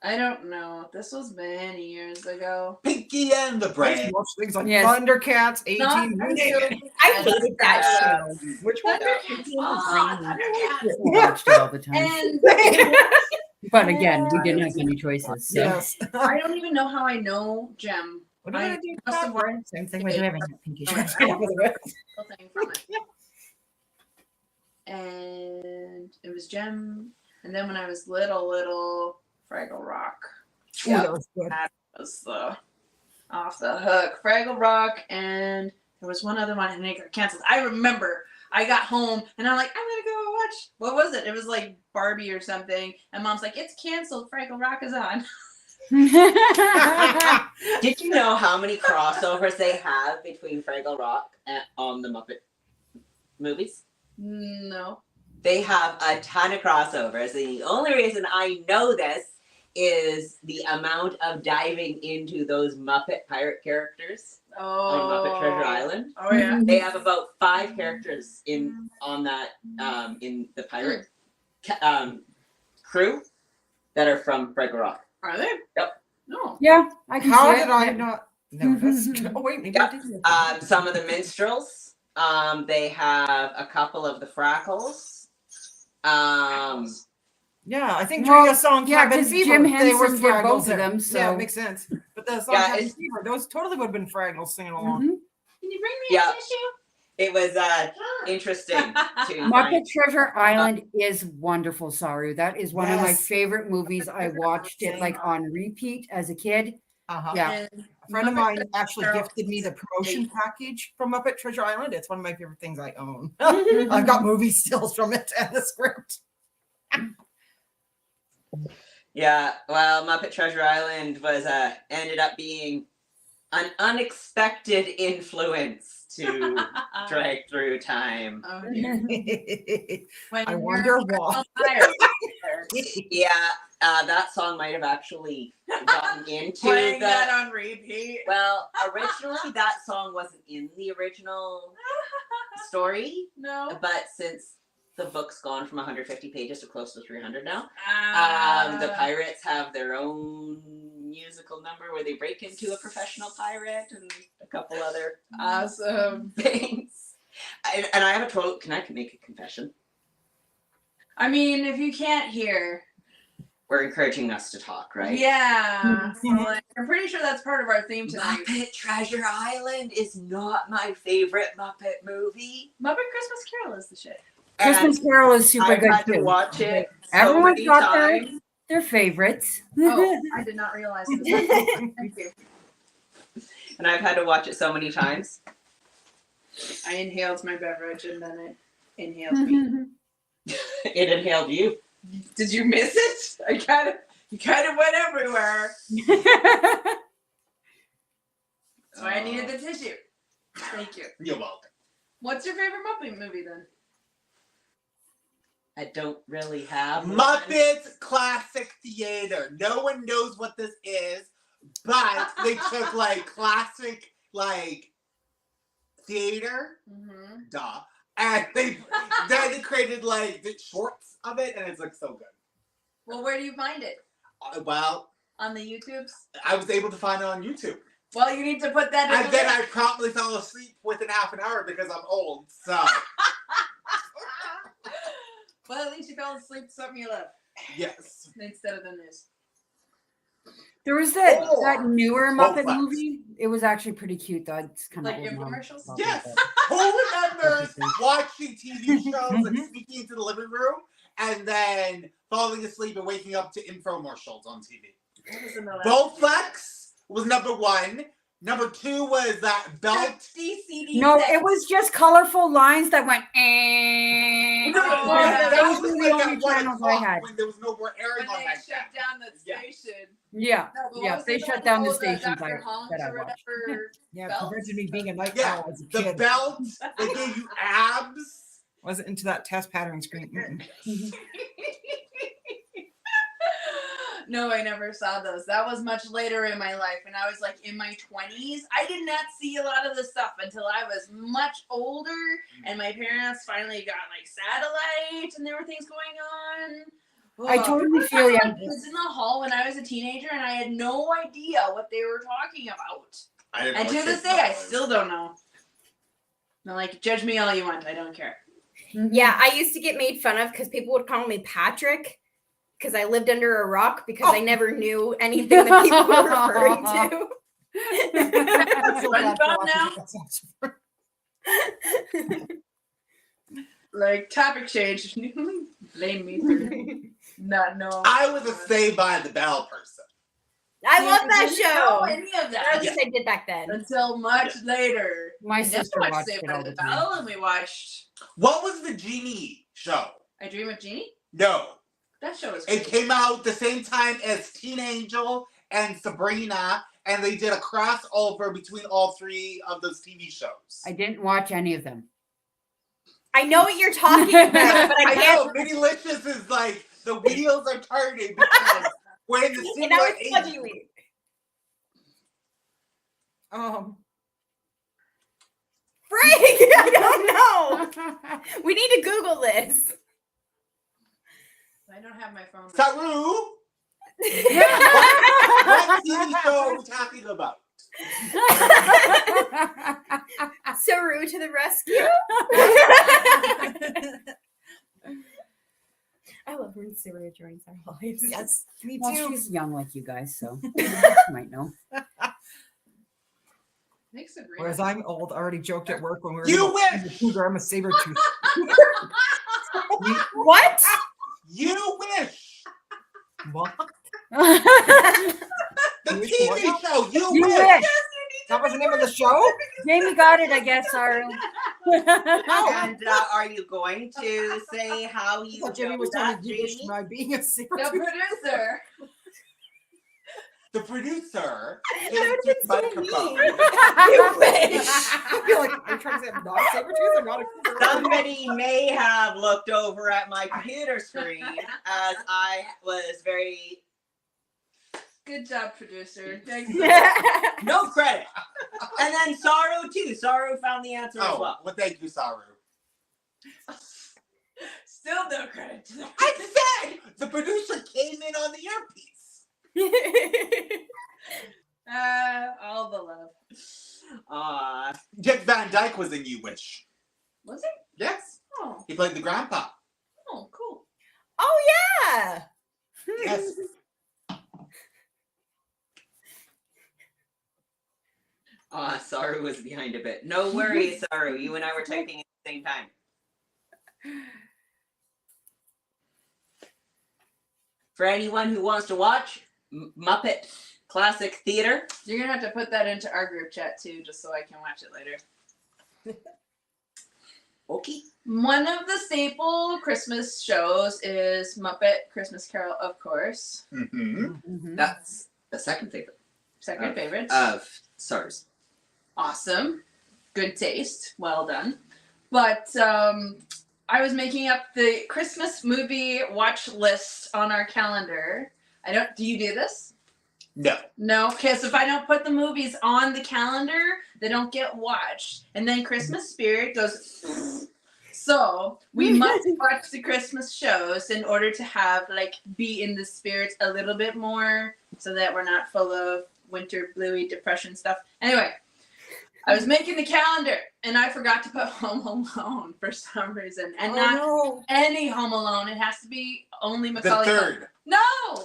I don't know. This was many years ago. Pinky and the I used Brain. to watch things like Yes. Thundercats, 18. Not you until- name it. I hated that show. Which one? Thundercats. Oh, Thundercats. We watched it all the time. And But again, we didn't have any choices. So. Yes. I don't even know how I know Gem. What am I gonna do? must have watched Same thing with having pinky Oh, shoes. I don't know the thing from it. And it was Gem. And then when I was little, Fraggle Rock. Ooh, that was good. That was the off the hook. Fraggle Rock, and there was one other one and it got canceled. I remember I got home and I'm like, I'm gonna go watch. What was it? It was like Barbie or something. And Mom's like, it's canceled. Fraggle Rock is on. Did you know how many crossovers they have between Fraggle Rock and on the Muppet movies? No. They have a ton of crossovers. The only reason I know this is the amount of diving into those Muppet pirate characters on Muppet Treasure Island. Oh yeah. They have about 5 characters on that in the pirate crew that are from Fraggle Rock. Are they? Yep. No. Yeah, I can How see did it. I not notice? Oh wait, maybe I Yep. did. Some of the minstrels. They have a couple of the Frackles. Yeah, I think Well, during the song yeah, Cabin 'cause Fever, Jim they were Henson did Fraggles both of there. them, Yeah, so- it makes sense. But the song Yeah, Cabin it's- Fever, those totally would have been Fraggles singing along. Mhm. Can you bring me Yeah. a tissue? It was interesting to Muppet find. Treasure Island is wonderful, Saru. That is one of my Yes. favorite movies. I watched it like on repeat as a kid. Uh-huh. Yeah. And A friend of Muppet mine Treasure actually Island gifted me the is promotion great. package from Muppet Treasure Island. It's one of my favorite things I own. I've got movie stills from it and the script. Yeah, well, Muppet Treasure Island was ended up being an unexpected influence to drag through time. Oh, dear. When I you're wonder why. tired. Yeah, that song might have actually gotten into Playing the. that on repeat. Well, originally that song wasn't in the original story, No. but since the book's gone from 150 pages to close to 300 now, the pirates have their own musical number where they break into a professional pirate and a couple other Awesome. things. And I have a total. Can I make a confession? I mean, if you can't hear, We're encouraging us to talk, right? yeah. So, like, I'm pretty sure that's part of our theme tonight. Muppet Treasure Island is not my favorite Muppet movie. Muppet Christmas Carol is the shit. Christmas Carol is super I've good had to too. watch it so Everyone's many got their- times. Their favorites. Oh, I did not realize this. Thank you. And I've had to watch it so many times. I inhaled my beverage and then it inhaled me. It inhaled you. Did you miss it? You kind of went everywhere. So I needed the tissue. Thank you. You're welcome. What's your favorite Muppet movie then? I don't really have one. Muppets Classic Theater. No one knows what this is, but they took like classic like theater, Mm-hmm. duh, and then they created like the shorts of it, and it's like so good. Well, where do you find it? Well, On the YouTubes? I was able to find it on YouTube, Well, you need to put that in and the then list. I promptly fell asleep within half an hour because I'm old. So Well, at least you fell asleep to something you love yes. instead of the news. There was that Or newer Muppet Complex. movie. It was actually pretty cute though. It's kind of Like infomercials? Yes. Who remembers watching TV shows and sneaking into the living room and then falling asleep and waking up to infomercials on TV? What was the middle? Bowflex was number 1. Number 2 was that belt. DCD. No, it was just colorful lines that went. No, that Those was were the like only at 1 channels I o'clock had. when there was no more airing When on they that shut down the Yeah. station. Yeah, No, but what yeah. was They the shut one- down the oh, stations Dr. Honks that I or watched. whatever. Yeah, Belts? compared to me being a night Yeah, owl as a the kid. belt. They gave you abs. Wasn't into that test pattern screen. Mm-mm. No, I never saw those. That was much later in my life, and I was like in my 20s. I did not see a lot of the stuff until I was much older, and my parents finally got like satellite, and there were things going on. I totally feel you. I was in the hall when I was a teenager, and I had no idea what they were talking about. I didn't And know to what this Kids day, I was. still don't know. I'm like, judge me all you want. I don't care. Yeah, I used to get made fun of because people would call me Patrick because I lived under a rock because I never knew anything that people were referring to. I'm so glad SpongeBob for watching now? Like, topic change. Blame me for not knowing. I was a Saved by the Bell person. I love that Didn't know show. any of Or that at least I did back then. until much later. My We never sister watched watched Saved it by all the the time. Bell, and we watched What was the Genie show? I Dream of Jeannie. No. That show was It great. came out the same time as Teen Angel and Sabrina, and they did a crossover between all 3 of those TV shows. I didn't watch any of them. I know what you're talking about, but I I can't. know, Minilicious is like, the wheels are turning because we're in the And now similar it's age. bugging me. Frank, I don't know. We need to Google this. I don't have my phone. Saru, what TV show are we talking about? Saru to the rescue. I love when Saru joins our lives. Yes, me too. Well, she's young like you guys, so you might know. Makes a great. Whereas I'm old, I already joked at work when we were You in wish! the cougar, I'm a saber tooth. What? You wish! What? The Wish TV what? show, You You Wish! wish. That was the name of the show? Jamie got it, I guess, Saru. And are you going to say how you Well, Jamie know was telling that, me you wish Jamie? my being a saber The tooth. producer. The producer That is would've just been Bud so Capone. mean. You wish. I'd be like, are you trying to say I'm not a saber tooth or not a cougar? Somebody may have looked over at my computer screen as I was very Good job, producer. Thanks. no credit. And then Saru too. Saru found the answer as Oh, well. well, thank you, Saru. Still no credit to that. I said the producer came in on the earpiece. All the love. Dick Van Dyke was in You Wish. Was it? Yes, Oh, he played the grandpa. oh, cool. Oh yeah. Yes. Saru was behind a bit. No worries, Saru. You and I were typing at the same time. For anyone who wants to watch Muppet Classic Theater, You're gonna have to put that into our group chat too, just so I can watch it later. okay. One of the staple Christmas shows is Muppet Christmas Carol, of course. Mm-hmm. That's the second favorite Second favorite. of Saru's. Awesome. Good taste. Well done. But I was making up the Christmas movie watch list on our calendar. Do you do this? No. No, because if I don't put the movies on the calendar, they don't get watched. And then Christmas spirit goes. So we must watch the Christmas shows in order to have be in the spirit a little bit more, so that we're not full of winter bluey depression stuff. Anyway, I was making the calendar and I forgot to put Home Alone for some reason, and not any Home Alone. It has to be only Macaulay. The third. No,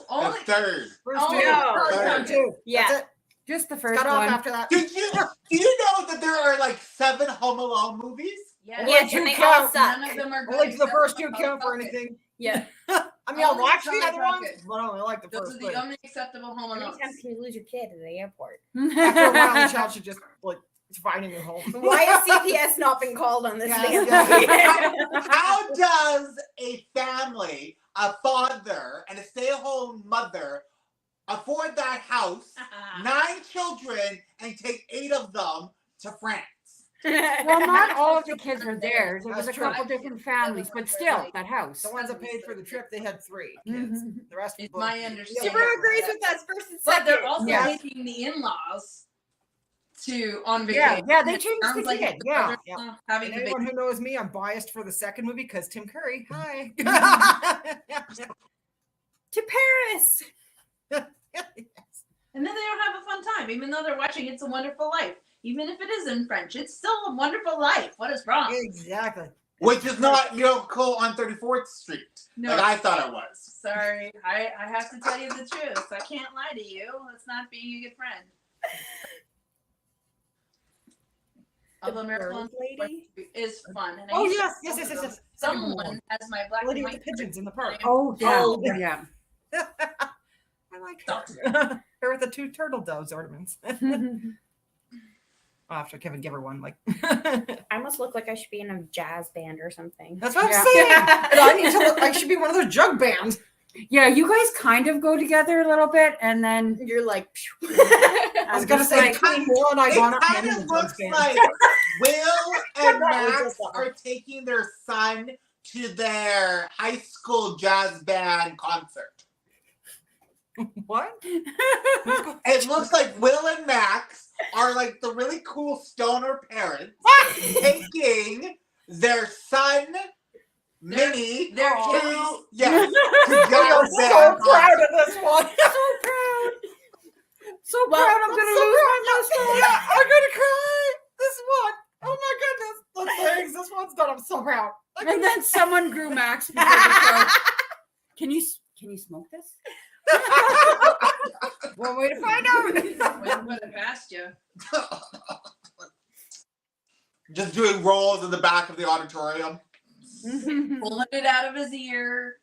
only The third. First only two. Macaulay Third. Culkin. Two. Yeah. That's it. Just the first Cut off one. after that. Do you know that there are 7 Home Alone movies? Yeah, Yes, two and they count. all suck. none of them are good. Only the except first for two Macaulay count for Culkin. anything. Yeah. I mean, I'll Only watch the Macaulay other ones, Culkin. but I only like the Those first are the one. only acceptable Home How many Alones. times can you lose your kid at the airport? After a while, the child should just find a new home. Why has CPS not been called on this Yeah, thing? yeah. How does a family, a father, and a stay-at-home mother afford that house, 9 children, and take 8 of them to France? Well, not all of the kids were there. There was That's a true. couple different families, but still, that house. The ones that paid for the trip, they had 3 kids. The rest It's were my understanding. Super agrees with us first and But second. they're also Yeah. taking the in-laws on vacation. Yeah, they It changed sounds the like kid. the Yeah. brother-in-law having And the anyone who knows me, I'm biased for the second movie because Tim Curry. Hi. To Paris. and then they don't have a fun time, even though they're watching It's a Wonderful Life. Even if it is in French, it's still a wonderful life. What is wrong? Exactly. Which is not Miracle on 34th Street, No. like I thought it was. Sorry, I have to tell you the truth. I can't lie to you. That's not being a good friend. Although Miracle on 34th Lady? Street is fun. And I Oh, used to yes, listen yes, to yes, them. yes. Someone has my black Lady and with the white pigeons in the park. Oh, yeah. Oh, Yeah. I like her. Her with the 2 turtle doves ornaments. After Kevin give her one, I must look like I should be in a jazz band or something. that's what I'm Yeah. saying. And I need to look. I should be one of those jug bands. Yeah, you guys kind of go together a little bit, and then You're like, I was gonna say like, between Will and I, It gone kind of looks like Will and Max are taking their son to their high school jazz band concert. What? It looks like Will and Max are like the really cool stoner parents taking their son, Minnie, they're to, yes, to I'm jazz so band proud concert. of this one. so proud. So proud I'm gonna lose my mustache. Yeah, I'm gonna cry. This one. Oh my goodness. The things this one's done. I'm so proud. And then someone grew Max before the show. Can you smoke this? One way to find out. Wouldn't put it past you. Just doing rolls in the back of the auditorium. Pulling it out of his ear.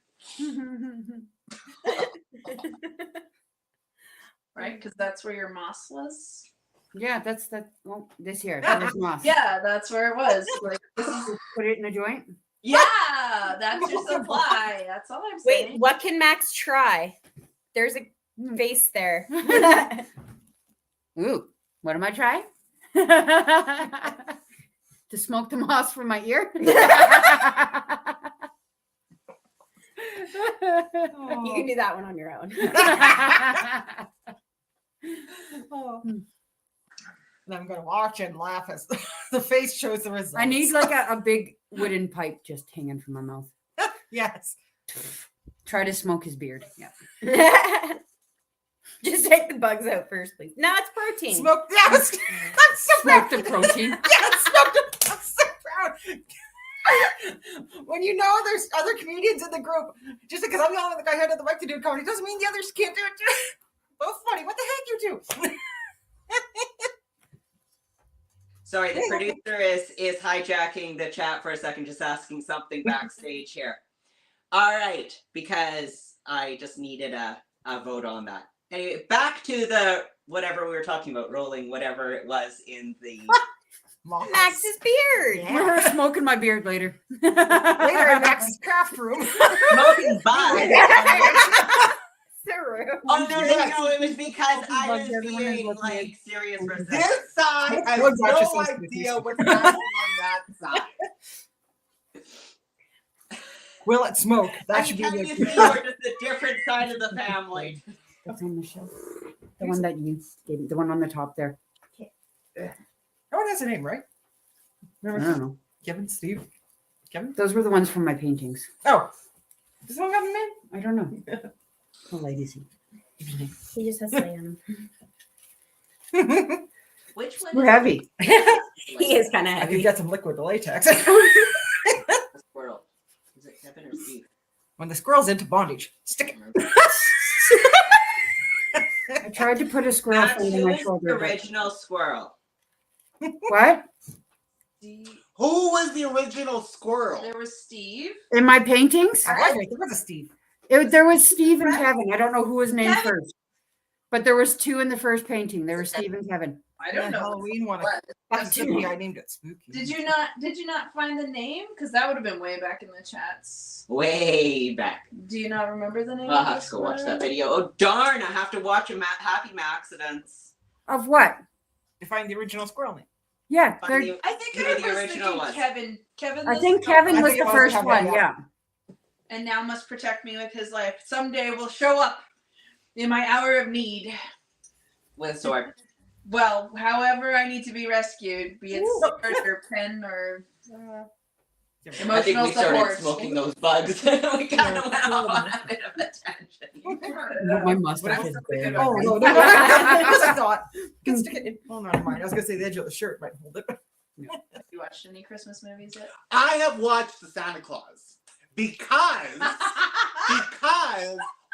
Right? Because that's where your moss was. Yeah, that's that. Well, this here. That was moss. Yeah, that's where it was. Like, this is, Put it in a joint. yeah, that's your supply. That's all I'm saying. wait, what can Max try? There's a face there. Ooh, what am I trying? To smoke the moss from my ear. You can do that one on your own. Oh. And I'm gonna watch and laugh as the face shows the results. I need like a big wooden pipe just hanging from my mouth. Yes. Try to smoke his beard. Yeah. Just take the bugs out first, please. No, it's protein. Smoke. Yes. I'm so Smoke proud. the protein. Yes. Smoke the. I'm so proud. When you know there's other comedians in the group, just because I'm the only guy who had the right to do comedy doesn't mean the others can't do it too. Both funny. What the heck, you two? Sorry, the producer is hijacking the chat for a second, just asking something backstage here. All right, because I just needed a vote on that. Anyway, back to the whatever we were talking about, rolling whatever it was in the Max's beard. We're smoking my beard later. Later in Max's craft room. smoking bud. So rude. Oh no, it was because I was being like serious for a second. This side has Bugs watch no us on idea what's happening on that side. Will it smoke? That I should be can the. you see we're just a different side of the family. That's on the shelf. The one that you gave, the one on the top there. No one has a name, right? I don't know. Kevin, Steve, Kevin. Those were the ones from my paintings. Oh, does one have a name? I don't know. The legacy. He just has to lay on Which one? We're heavy. him. He is kind of I could heavy. get some liquid latex. The squirrel. Is it Kevin or Steve? When the squirrel's into bondage, stick it. I tried to put a squirrel That's thing who on my is the shoulder. but- original squirrel. What? Who was the original squirrel? There was Steve. In my paintings? I was right. There was a Steve. There was Steve and Kevin. I don't know who was named Kevin. first. But there was two in the first painting. There was Steve and Kevin. I don't know. Halloween one. What? That's me. I named it Spooky. Did you not find the name? Because that would have been way back in the chats. Way back. Do you not remember the name? I'll of have the to go watch squirrel? that video. Oh darn! I have to watch a Happy Accidents. Of what? To find the original squirrel name. Yeah. Find they're- the- I think Give I me the was original thinking ones. Kevin. Kevin. I the think squirrel. Kevin I was think the it was first Kevin, one. yeah. Yeah. And now must protect me with his life. Someday will show up in my hour of need. With a sword. Well, however I need to be rescued, be it sword or pen or I think emotional we started support. smoking those bugs. We kind of went off on a bit of a tangent. My mustache is What big. else? Oh no, no, I thought. Can stick it in. Oh, never mind. I was gonna say the edge of the shirt might hold it. Have you watched any Christmas movies yet? I have watched the Santa Claus because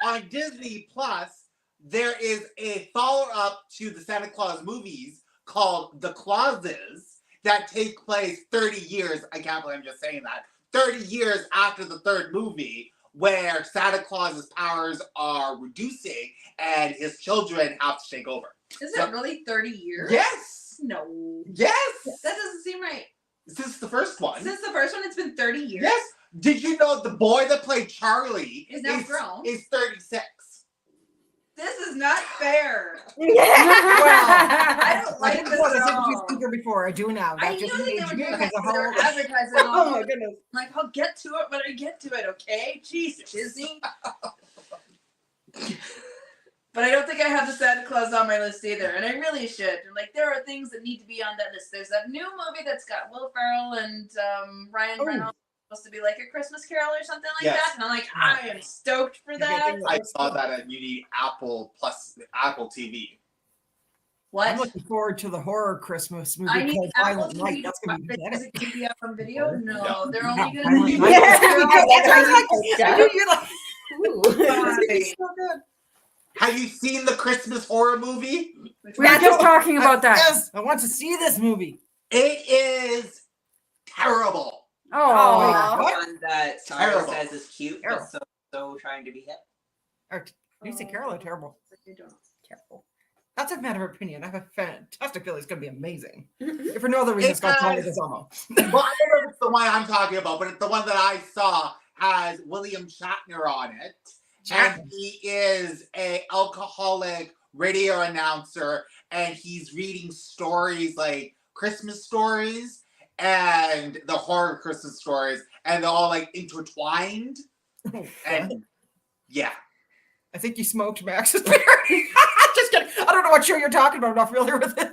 on Disney Plus there is a follow-up to the Santa Claus movies called The Clauses that take place 30 years. I can't believe I'm just saying that. 30 years after the third movie, where Santa Claus's powers are reducing and his children have to take over. Is it really 30 years? Yes. No. Yes. That doesn't seem right. Since the first one. Since the first one, it's been 30 years. Yes, Did you know the boy that played Charlie Is now grown. is 36? This is not fair. Well, I don't I like didn't this know at this all. interview speaker before. I do now. I That knew just that they made were you doing it because of because they were how. advertising. Oh my goodness. Like, I'll get to it when I get to it, okay? Jeez, Disney. But I don't think I have the Santa Claus on my list either, and I really should. And like, there are things that need to be on that list. There's that new movie that's got Will Ferrell and Ryan Reynolds. Supposed to be like a Christmas Carol or something like that, and I'm like, I am stoked for that. I saw that and you need Apple TV. What? I'm looking forward to the horror Christmas movie I need called Apple Violent Night. TV. That's gonna be Is pathetic. it going to be up on video? No, No. they're only Yeah, going to be. Violent Night. That's what I knew you're like. Ooh. It's so good. Have you seen the Christmas horror movie? We were just talking about that. Yes, I want to see this movie. It is terrible. Oh, Aw. What? One that Sarah Terrible. says is cute, Terrible. but so trying to be hip. Or, you say Carol or terrible? Terrible. That's a matter of opinion. I have a fantastic feeling it's going to be amazing. If for no other reason, it's It got does. Tommy Gazamo. Well, I don't know if it's the one I'm talking about, but it's the one that I saw has William Shatner on it. And he is a alcoholic radio announcer, and he's reading stories like Christmas stories and the horror Christmas stories, and they're all like intertwined. And yeah. I think you smoked Max's beer. Just kidding. I don't know what show you're talking about. I'm not familiar with it.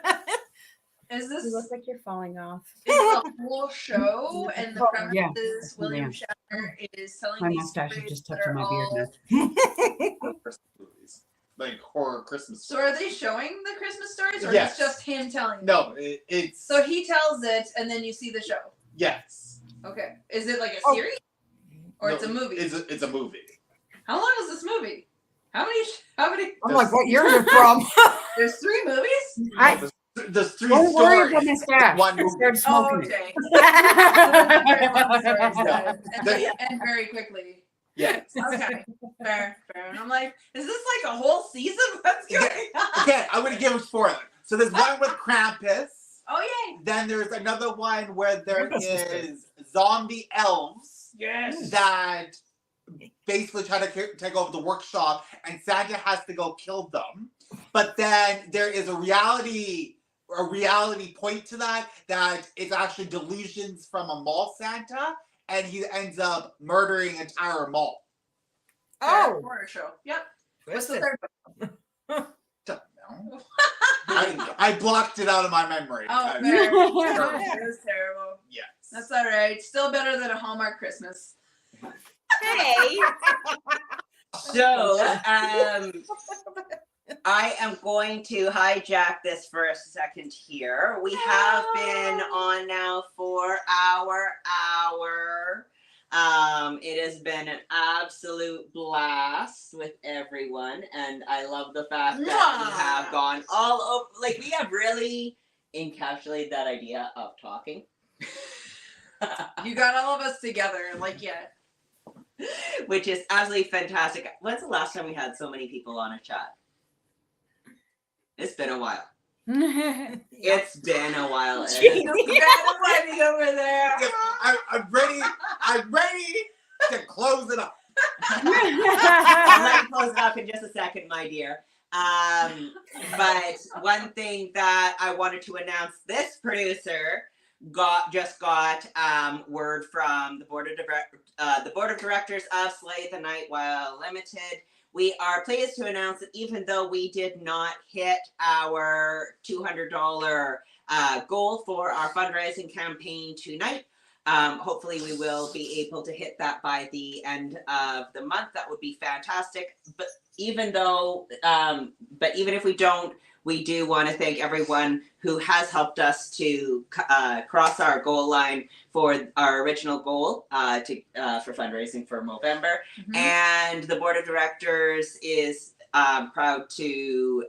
Is this You look like you're falling off. it's a whole show, and the premise Yeah. is William Shatner is telling my these mustache is stories just that touching are my beard all. now. Christmas movies. Like horror Christmas So stories. are they showing the Christmas stories, or Yes. it's just him telling them? No, it's So he tells it, and then you see the show. yes. Okay. Is it like a Oh. series, or No, it's a movie? It's a movie. How long is this movie? How many? I'm like, what year is it from? There's 3 movies. There's 3 Don't worry stories. about my stash. One I movie. started Oh, smoking it. okay. Very long stories then. And they end very quickly. Yes. Okay, fair. And I'm like, is this like a whole season? What's going on? Okay, I'm gonna give a spoiler. So there's one with Krampus. Oh yay! Then there's another one where there Krampus is is zombie elves Yes. that basically try to take over the workshop, and Santa has to go kill them. But then there is a reality point to that it's actually delusions from a mall Santa, and he ends up murdering an entire mall. Oh, horror show. Yep. What's twisted. the third? Don't know. I blocked it out of my memory. Oh, because- fair. It was terrible. Yes. That's all right. Still better than a Hallmark Christmas. Hey. So, I am going to hijack this for a second here. We have been on now for our hour. It has been an absolute blast with everyone, and I love the fact that we have gone all over. Like, we have really encapsulated that idea of talking. You got all of us together, like Which is absolutely fantastic. When's the last time we had so many people on a chat? It's been a while. It's been a while. And You got money over there. I'm ready. I'm ready to close it up. I'm going to close it up in just a second, my dear. But one thing that I wanted to announce, this producer just got word from the board of directors of Slay the Night While Limited. We are pleased to announce that even though we did not hit our $200 goal for our fundraising campaign tonight, hopefully we will be able to hit that by the end of the month. That would be fantastic. But even if we don't, we do want to thank everyone who has helped us to cross our goal line for our original goal for fundraising for Movember. Mm-hmm. And the board of directors is proud to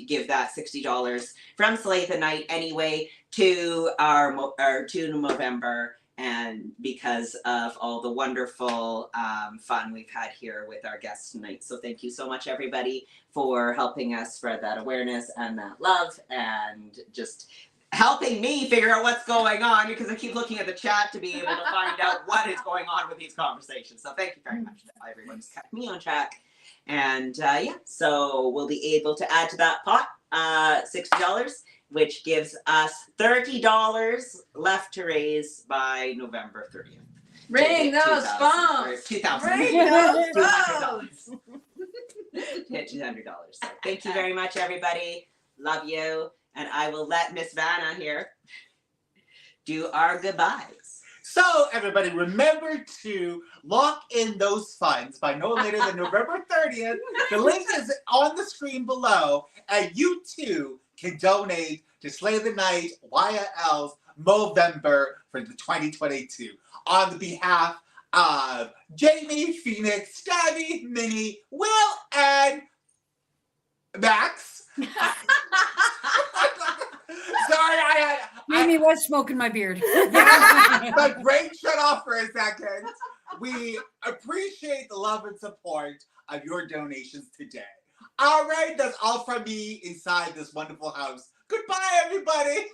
give that $60 from Slay the Night anyway to to Movember, and because of all the wonderful fun we've had here with our guests tonight. So thank you so much, everybody, for helping us spread that awareness and that love, and just helping me figure out what's going on because I keep looking at the chat to be able to find out what is going on with these conversations. So thank you very much to everyone who's kept me on track. And yeah, so we'll be able to add to that pot $60, which gives us $30 left to raise by November 30th. Ring those phones. Ring those phones. Hit $200. So thank you very much, everybody. Love you. And I will let Miss Vanna here do our goodbyes. So, everybody, remember to lock in those funds by no later than November 30th. The link is on the screen below, and you too can donate to Slay the Night YL's Movember for the 2022. On the behalf of Jamie, Phoenix, Stabby, Minnie, Will, and Max. Sorry, Jamie was smoking my beard. the brain shut off for a second. We appreciate the love and support of your donations today. All right, that's all from me inside this wonderful house. Goodbye, everybody.